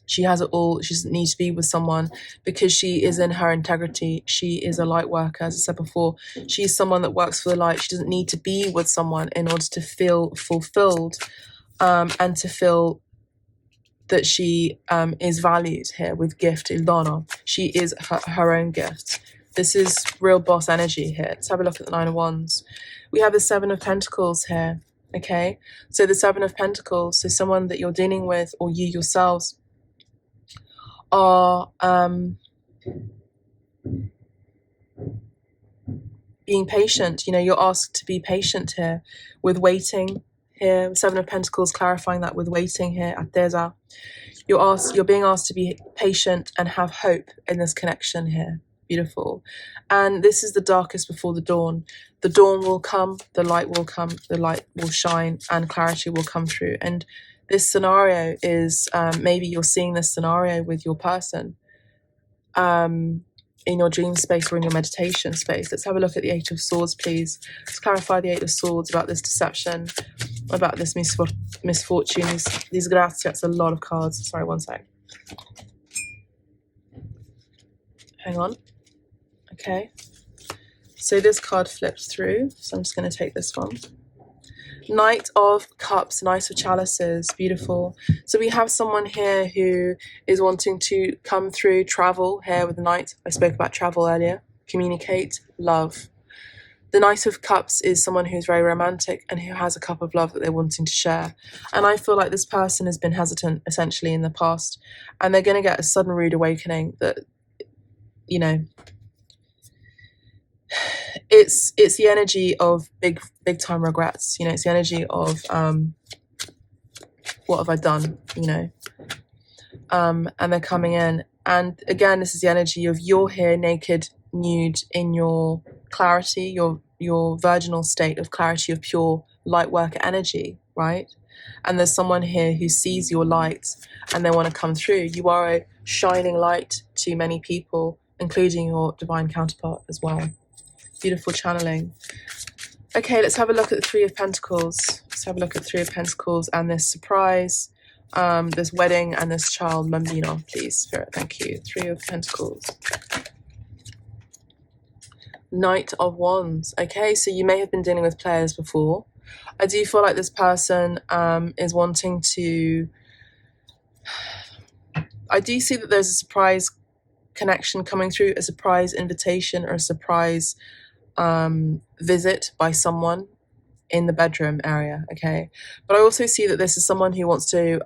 she has it all. She doesn't need to be with someone because she is in her integrity. She is a light worker, as I said before. She's someone that works for the light. She doesn't need to be with someone in order to feel fulfilled, and to feel that she is valued here with gift, il dono. She is her own gift. This is real boss energy here. Let's have a look at the 9 of Wands. We have the 7 of Pentacles here, okay? So the 7 of Pentacles, so someone that you're dealing with or you yourselves are being patient. You know, you're asked to be patient here with waiting here. 7 of Pentacles clarifying that with waiting here, attesa. You're being asked to be patient and have hope in this connection here. Beautiful. And this is the darkest before the dawn. The dawn will come, the light will come, the light will shine, and clarity will come through. And this scenario is, maybe you're seeing this scenario with your person in your dream space or in your meditation space. Let's have a look at the Eight of Swords, please. Let's clarify the Eight of Swords about this deception, about this misfortune, these grazie. That's a lot of cards. Sorry, one sec. Hang on. Okay. So this card flipped through. So I'm just going to take this one. Knight of Cups, Knight of Chalices, beautiful. So we have someone here who is wanting to come through, travel here with the Knight. I spoke about travel earlier. Communicate, love. The Knight of Cups is someone who's very romantic and who has a cup of love that they're wanting to share. And I feel like this person has been hesitant, essentially, in the past. And they're going to get a sudden rude awakening that, you know, it's the energy of big time regrets. You know, it's the energy of what have I done, you know. And they're coming in, and again, this is the energy of you're here naked, nude, in your clarity, your virginal state of clarity, of pure light worker energy, right? And there's someone here who sees your light and they want to come through. You are a shining light to many people, including your divine counterpart as well. Beautiful channeling. Okay, let's have a look at the Three of Pentacles. Let's have a look at the Three of Pentacles and this surprise, this wedding and this child. Bambino, please, Spirit, thank you. Three of Pentacles. Knight of Wands. Okay, so you may have been dealing with players before. I do feel like this person is wanting to... I do see that there's a surprise connection coming through, a surprise invitation or a surprise visit by someone in the bedroom area, okay? But I also see that this is someone who wants to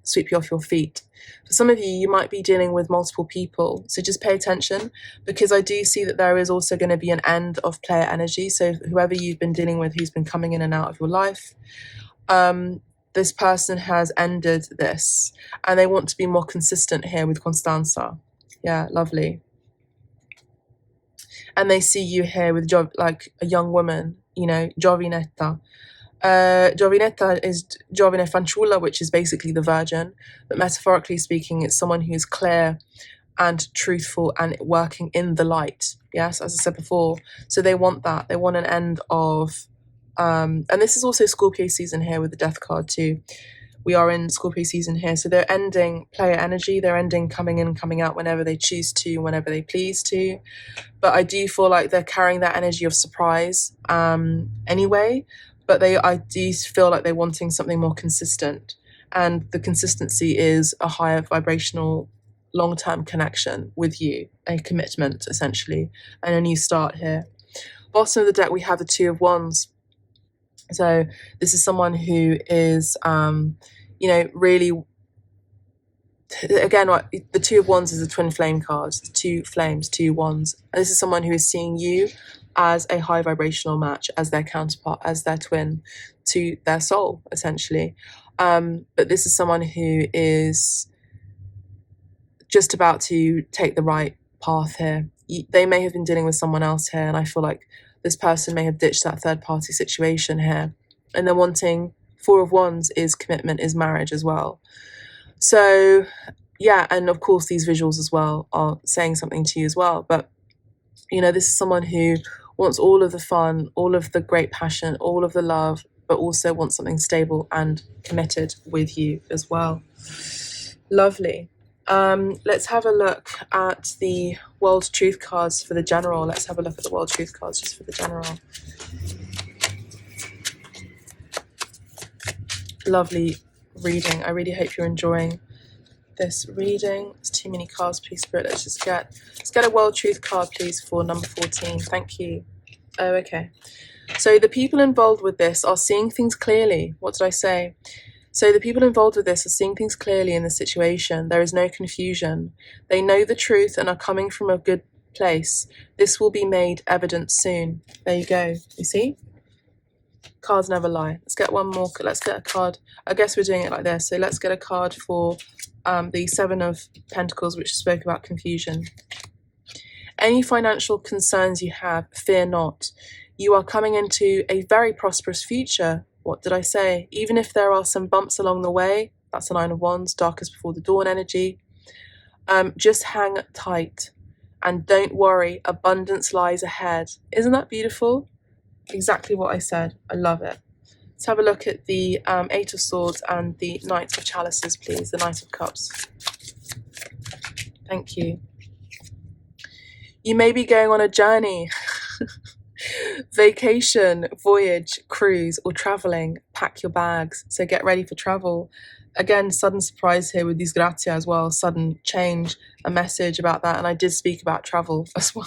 sweep you off your feet. For some of you, you might be dealing with multiple people, so just pay attention, because I do see that there is also going to be an end of player energy. So whoever you've been dealing with, who's been coming in and out of your life, this person has ended this, and they want to be more consistent here with Constanza. Yeah, lovely. And they see you here with like a young woman, you know, Giovinetta. Giovinetta is Giovine Fanciulla, which is basically the virgin. But metaphorically speaking, it's someone who's clear and truthful and working in the light. Yes, as I said before. So they want that. They want an end of... and this is also Scorpio season here with the Death card too. We are in Scorpio season here. So they're ending player energy. They're ending coming in, coming out whenever they choose to, whenever they please to. But I do feel like they're carrying that energy of surprise anyway. But I do feel like they're wanting something more consistent. And the consistency is a higher vibrational, long-term connection with you. A commitment, essentially. And a new start here. Bottom of the deck, we have the Two of Wands. So this is someone who is... you know, really, again, the Two of Wands is a twin flame card. Two flames, two wands. And this is someone who is seeing you as a high vibrational match, as their counterpart, as their twin to their soul, essentially. But this is someone who is just about to take the right path here. They may have been dealing with someone else here, and I feel like this person may have ditched that third-party situation here. And they're wanting... Four of Wands is commitment, is marriage as well. So, yeah, and of course these visuals as well are saying something to you as well. But, you know, this is someone who wants all of the fun, all of the great passion, all of the love, but also wants something stable and committed with you as well. Lovely. Let's have a look at the World Truth cards for the general. Let's have a look at the World Truth cards just for the general. Lovely reading. I really hope you're enjoying this reading. There's too many cards, please, Spirit. Let's get a World Truth card, please, for number 14. Thank you. Oh, okay. So the people involved with this are seeing things clearly. What did I say? So the people involved with this are seeing things clearly in the situation. There is no confusion. They know the truth and are coming from a good place. This will be made evident soon. There you go. You see? Cards never lie. Let's get one more. Let's get a card. I guess we're doing it like this. So let's get a card for the Seven of Pentacles, which spoke about confusion. Any financial concerns you have, fear not. You are coming into a very prosperous future. What did I say? Even if there are some bumps along the way, that's the Nine of Wands, darkest before the dawn energy. Just hang tight and don't worry. Abundance lies ahead. Isn't that beautiful? Exactly what I said. I love it. Let's have a look at the Eight of Swords and the Knight of Chalices, please. The Knight of Cups. Thank you. You may be going on a journey, vacation, voyage, cruise, or traveling. Pack your bags. So get ready for travel. Again, sudden surprise here with these gratia as well. Sudden change, a message about that. And I did speak about travel as well.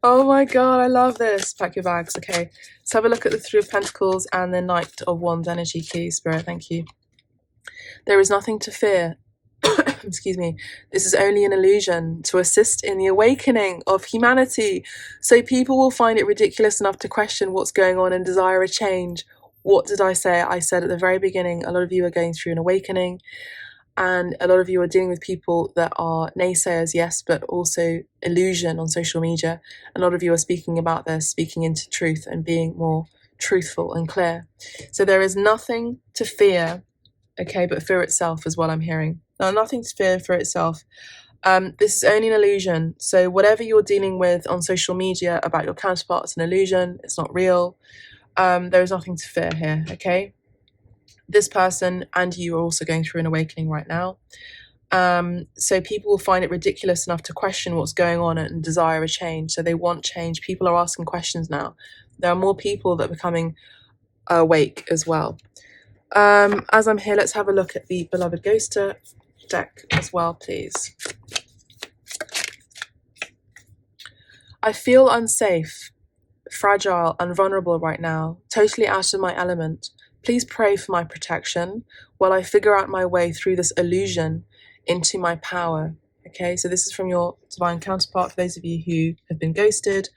Oh my God, I love this. Pack your bags. Okay, let's have a look at the Three of Pentacles and the Knight of Wands energy, please, Spirit. Thank you. There is nothing to fear. Excuse me. This is only an illusion to assist in the awakening of humanity. So people will find it ridiculous enough to question what's going on and desire a change. What did I say? I said at the very beginning, a lot of you are going through an awakening, and a lot of you are dealing with people that are naysayers, yes, but also illusion on social media. A lot of you are speaking about this, speaking into truth and being more truthful and clear. So there is nothing to fear, okay, but fear itself is what I'm hearing. No, nothing to fear for itself. This is only an illusion. So whatever you're dealing with on social media about your counterpart, it's an illusion. It's not real. There is nothing to fear here, okay? This person and you are also going through an awakening right now. So people will find it ridiculous enough to question what's going on and desire a change. So they want change. People are asking questions now. There are more people that are becoming awake as well. As I'm here, let's have a look at the Beloved Ghoster deck as well, please. I feel unsafe, fragile and vulnerable right now, totally out of my element. Please pray for my protection while I figure out my way through this illusion into my power. Okay, so this is from your divine counterpart for those of you who have been ghosted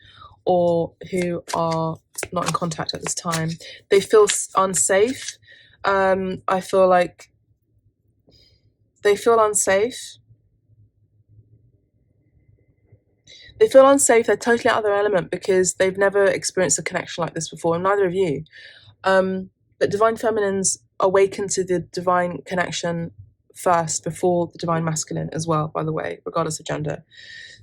or who are not in contact at this time. They feel unsafe. I feel like they feel unsafe. They feel unsafe. They're totally out of their element because they've never experienced a connection like this before, and neither of you. But divine feminines awaken to the divine connection first before the divine masculine as well, by the way, regardless of gender.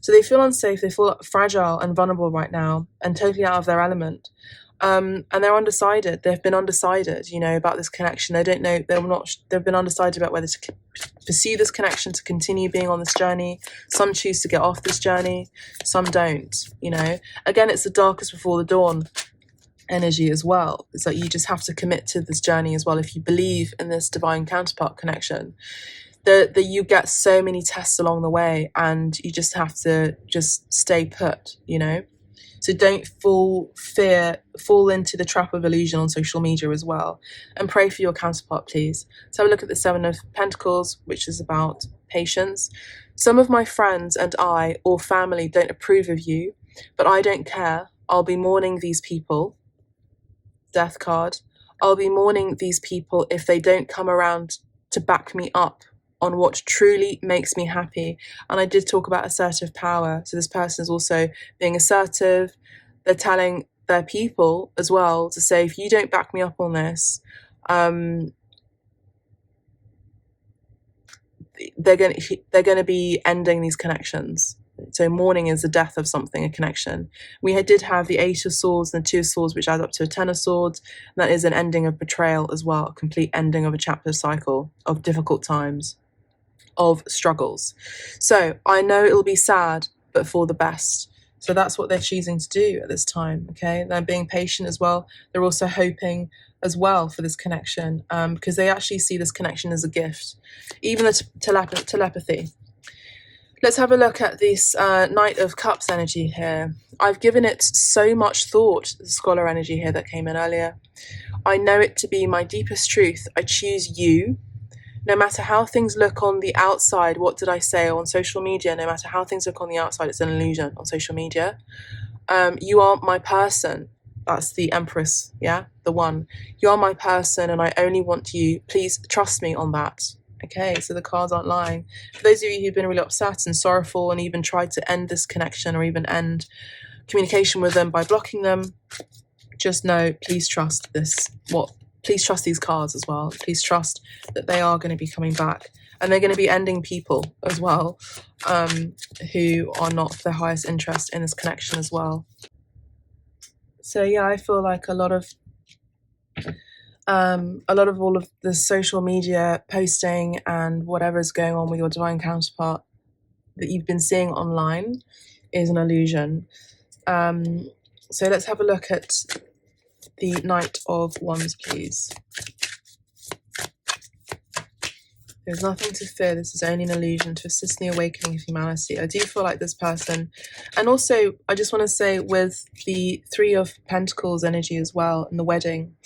So they feel unsafe. They feel fragile and vulnerable right now and totally out of their element. And they're undecided. They've been undecided, you know, about this connection. They don't know. They've been undecided about whether to pursue this connection, to continue being on this journey. Some choose to get off this journey. Some don't, you know. Again, it's the darkest before the dawn energy as well. It's like you just have to commit to this journey as well. If you believe in this divine counterpart connection, that you get so many tests along the way, and you just have to just stay put, you know. So don't fall into the trap of illusion on social media as well. And pray for your counterpart, please. So have a look at the Seven of Pentacles, which is about patience. Some of my friends and I or family don't approve of you, but I don't care. I'll be mourning these people. Death card. I'll be mourning these people if they don't come around to back me up on what truly makes me happy. And I did talk about assertive power. So this person is also being assertive. They're telling their people as well to say, if you don't back me up on this, they're going to be ending these connections. So mourning is the death of something, a connection. We did have the Eight of Swords and the Two of Swords, which adds up to a Ten of Swords. And that is an ending of betrayal as well, a complete ending of a chapter cycle of difficult times, of struggles. So I know it'll be sad, but for the best. So that's what they're choosing to do at this time, okay? They're being patient as well. They're also hoping as well for this connection, because they actually see this connection as a gift. Even the telepathy. Let's have a look at this Knight of Cups energy here. I've given it so much thought, the Scholar energy here that came in earlier. I know it to be my deepest truth. I choose you. No matter how things look on the outside, what did I say on social media? No matter how things look on the outside, it's an illusion on social media. You are my person. That's the Empress, yeah? The one. You are my person and I only want you. Please trust me on that, Okay, so the cards aren't lying. For those of you who've been really upset and sorrowful and even tried to end this connection or even end communication with them by blocking them, just know, please trust this. Please trust these cards as well. Please trust that they are going to be coming back, and they're going to be ending people as well, who are not for their highest interest in this connection as well. So yeah, I feel like a lot of all of the social media posting and whatever is going on with your divine counterpart that you've been seeing online is an illusion. So let's have a look at the Knight of Wands, please. There's nothing to fear. This is only an illusion to assist in the awakening of humanity. I do feel like this person, and also I just want to say with the Three of Pentacles energy as well, and the wedding,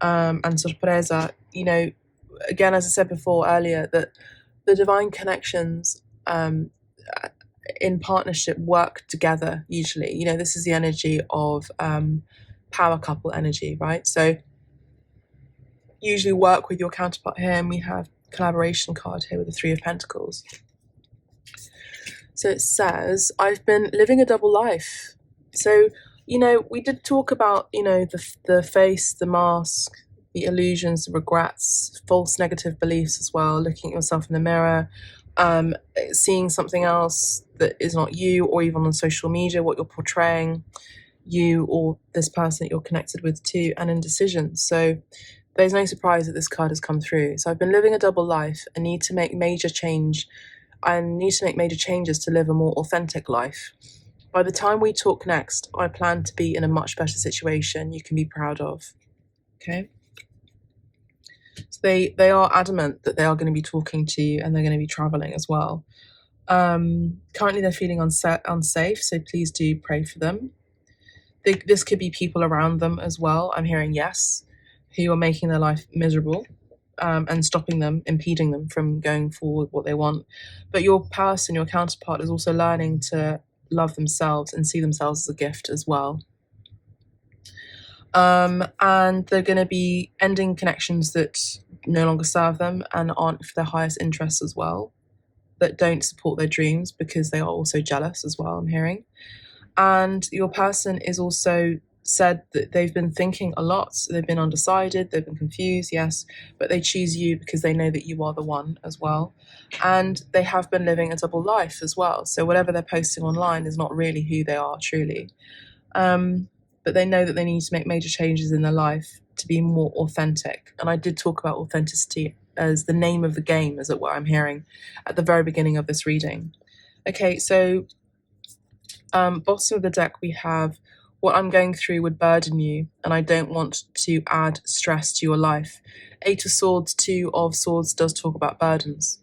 and sorpresa, you know, again, as I said before earlier, that the divine connections in partnership work together usually. You know, this is the energy of power couple energy, right? So usually work with your counterpart here, and we have collaboration card here with the Three of Pentacles. So it says, I've been living a double life. So, you know, we did talk about, you know, the face, the mask, the illusions, the regrets, false negative beliefs as well, looking at yourself in the mirror, seeing something else that is not you, or even on social media, what you're portraying, you or this person that you're connected with too, and indecision. So there's no surprise that this card has come through. So I've been living a double life. I need to make major change. I need to make major changes to live a more authentic life. By the time we talk next, I plan to be in a much better situation you can be proud of. Okay? So they are adamant that they are going to be talking to you, and they're going to be traveling as well. Currently they're feeling unsafe, so please do pray for them. This could be people around them as well. I'm hearing yes, who are making their life miserable, and stopping them, impeding them from going forward what they want. But your person, your counterpart, is also learning to love themselves and see themselves as a gift as well. And they're going to be ending connections that no longer serve them and aren't for their highest interests as well, that don't support their dreams, because they are also jealous as well, I'm hearing. And your person is also said that they've been thinking a lot. So they've been undecided, they've been confused, yes, but they choose you because they know that you are the one as well. And they have been living a double life as well. So whatever they're posting online is not really who they are truly. But they know that they need to make major changes in their life to be more authentic. And I did talk about authenticity as the name of the game, as it were, I'm hearing at the very beginning of this reading. Okay, so bottom of the deck we have, what I'm going through would burden you, and I don't want to add stress to your life. Eight of Swords, Two of Swords does talk about burdens.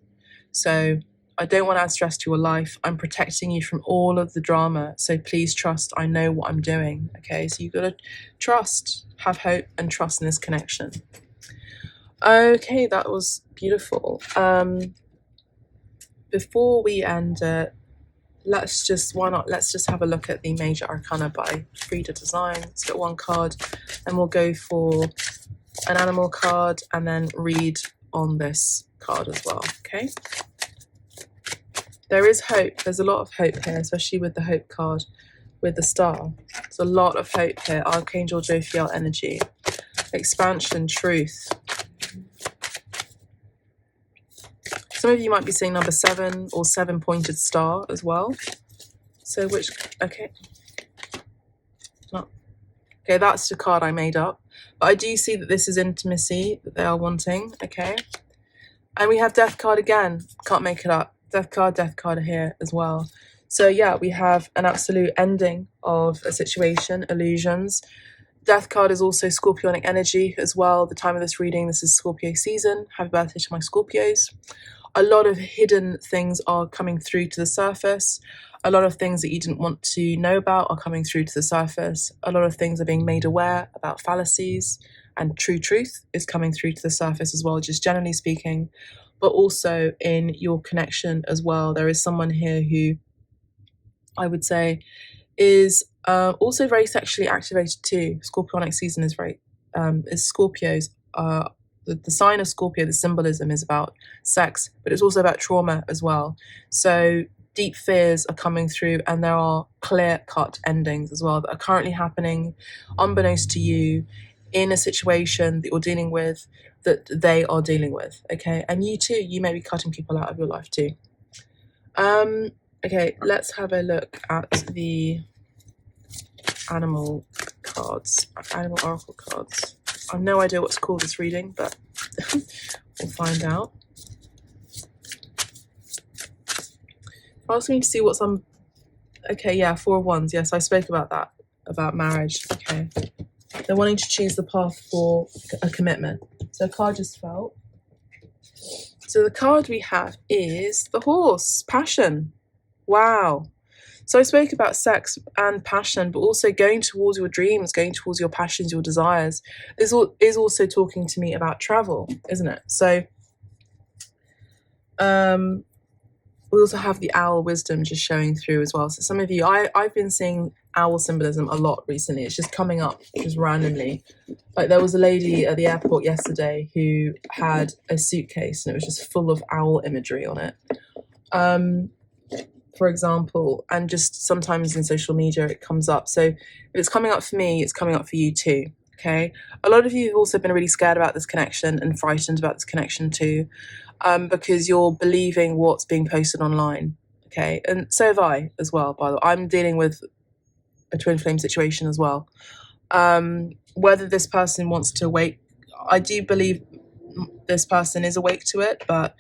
So I don't want to add stress to your life. I'm protecting you from all of the drama. So please trust I know what I'm doing. Okay, so you've got to trust, have hope, and trust in this connection. Okay, that was beautiful. Before we end it, let's just have a look at the Major Arcana by Frida Design. Let's get one card, and we'll go for an animal card and then read on this card as well. Okay. There is hope. There's a lot of hope here, especially with the hope card with the star. There's a lot of hope here. Archangel Jophiel energy, expansion, truth. Some of you might be seeing number 7 or 7-pointed star as well. So which, okay. No. Okay, that's the card I made up. But I do see that this is intimacy that they are wanting, okay. And we have death card again. Can't make it up. Death card are here as well. So yeah, we have an absolute ending of a situation, illusions. Death card is also Scorpionic energy as well. The time of this reading, this is Scorpio season. Happy birthday to my Scorpios. A lot of hidden things are coming through to the surface. A lot of things that you didn't want to know about are coming through to the surface. A lot of things are being made aware about fallacies, and true truth is coming through to the surface as well, just generally speaking. But also in your connection as well, there is someone here who I would say is also very sexually activated too. Scorpionic season is very, is Scorpios are the sign of Scorpio, the symbolism is about sex, but it's also about trauma as well. So deep fears are coming through, and there are clear-cut endings as well that are currently happening unbeknownst to you in a situation that you're dealing with, that they are dealing with, okay? And you too, you may be cutting people out of your life too. Okay, let's have a look at the animal cards, animal oracle cards. I have no idea what to call this reading, but we'll find out. Asking me to see what's on. Okay, yeah, Four of Wands. Yes, I spoke about that, about marriage. Okay, they're wanting to choose the path for a commitment. So a card just fell. So the card we have is the Horse, passion. Wow. So I spoke about sex and passion, but also going towards your dreams, going towards your passions, your desires. This is also talking to me about travel, isn't it? So we also have the owl wisdom just showing through as well. So some of you, I've been seeing owl symbolism a lot recently. It's just coming up just randomly. Like there was a lady at the airport yesterday who had a suitcase and it was just full of owl imagery on it. For example, and just sometimes in social media it comes up. So if it's coming up for me, it's coming up for you too. Okay. A lot of you have also been really scared about this connection and frightened about this connection too, because you're believing what's being posted online. Okay. And so have I as well, by the way. I'm dealing with a twin flame situation as well. Whether this person wants to wake, I do believe this person is awake to it, but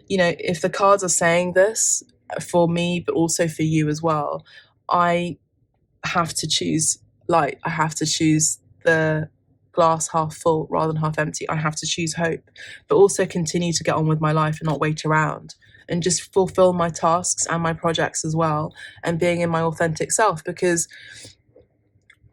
you know, if the cards are saying this for me, but also for you as well, I have to choose light. I have to choose the glass half full rather than half empty. I have to choose hope, but also continue to get on with my life and not wait around and just fulfill my tasks and my projects as well, and being in my authentic self, because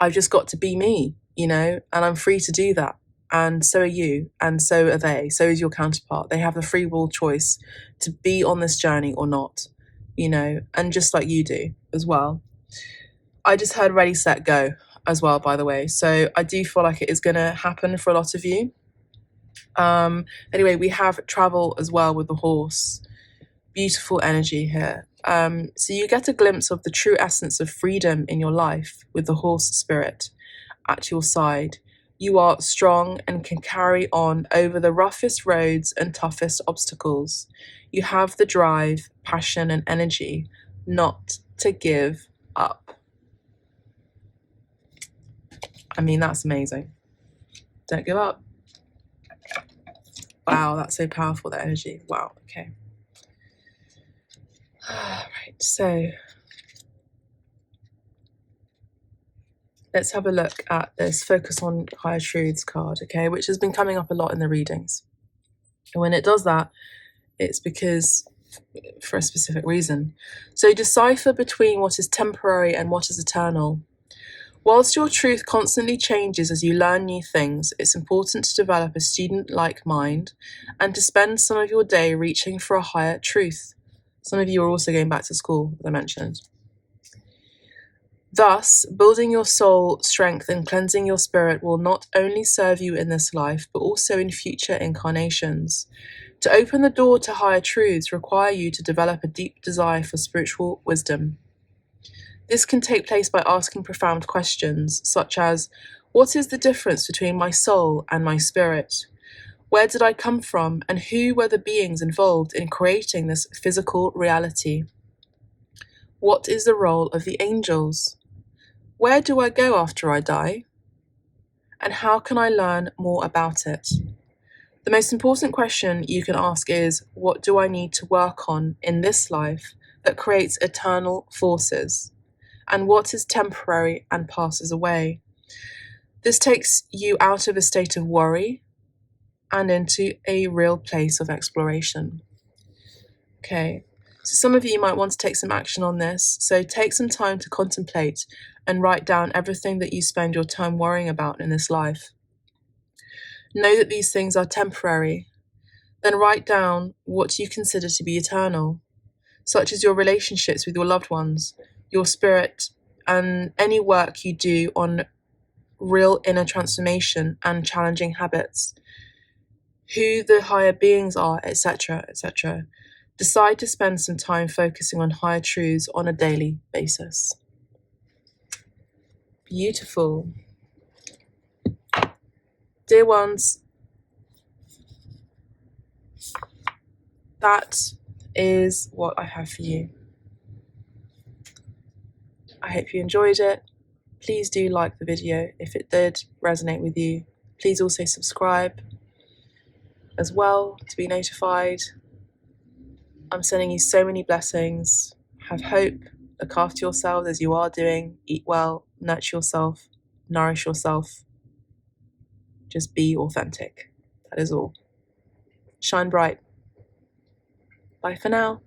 I've just got to be me, you know, and I'm free to do that. And so are you, and so are they, so is your counterpart. They have the free will choice to be on this journey or not, you know, and just like you do as well. I just heard ready, set, go as well, by the way. So I do feel like it is going to happen for a lot of you. Anyway, we have travel as well with the Horse. Beautiful energy here. So you get a glimpse of the true essence of freedom in your life with the Horse spirit at your side. You are strong and can carry on over the roughest roads and toughest obstacles. You have the drive, passion, and energy not to give up. I mean, that's amazing. Don't give up. Wow, that's so powerful, that energy. Wow, okay. Right, so let's have a look at this Focus on Higher Truths card, okay, which has been coming up a lot in the readings. And when it does that, it's because for a specific reason. So decipher between what is temporary and what is eternal. Whilst your truth constantly changes as you learn new things, it's important to develop a student-like mind and to spend some of your day reaching for a higher truth. Some of you are also going back to school, as I mentioned. Thus, building your soul strength and cleansing your spirit will not only serve you in this life, but also in future incarnations. To open the door to higher truths require you to develop a deep desire for spiritual wisdom. This can take place by asking profound questions, such as, what is the difference between my soul and my spirit? Where did I come from, and who were the beings involved in creating this physical reality? What is the role of the angels? Where do I go after I die? And how can I learn more about it? The most important question you can ask is, what do I need to work on in this life that creates eternal forces? And what is temporary and passes away? This takes you out of a state of worry and into a real place of exploration. Okay, so some of you might want to take some action on this. So take some time to contemplate and write down everything that you spend your time worrying about in this life. Know that these things are temporary. Then write down what you consider to be eternal, such as your relationships with your loved ones, your spirit, and any work you do on real inner transformation and challenging habits. who the higher beings are, etc., etc. Decide to spend some time focusing on higher truths on a daily basis. Beautiful. Dear ones, that is what I have for you. I hope you enjoyed it. Please do like the video if it did resonate with you. Please also subscribe as well to be notified. I'm sending you so many blessings. Have hope. Look after yourselves as you are doing. Eat well. Nurture yourself. Nourish yourself. Just be authentic. That is all. Shine bright. Bye for now.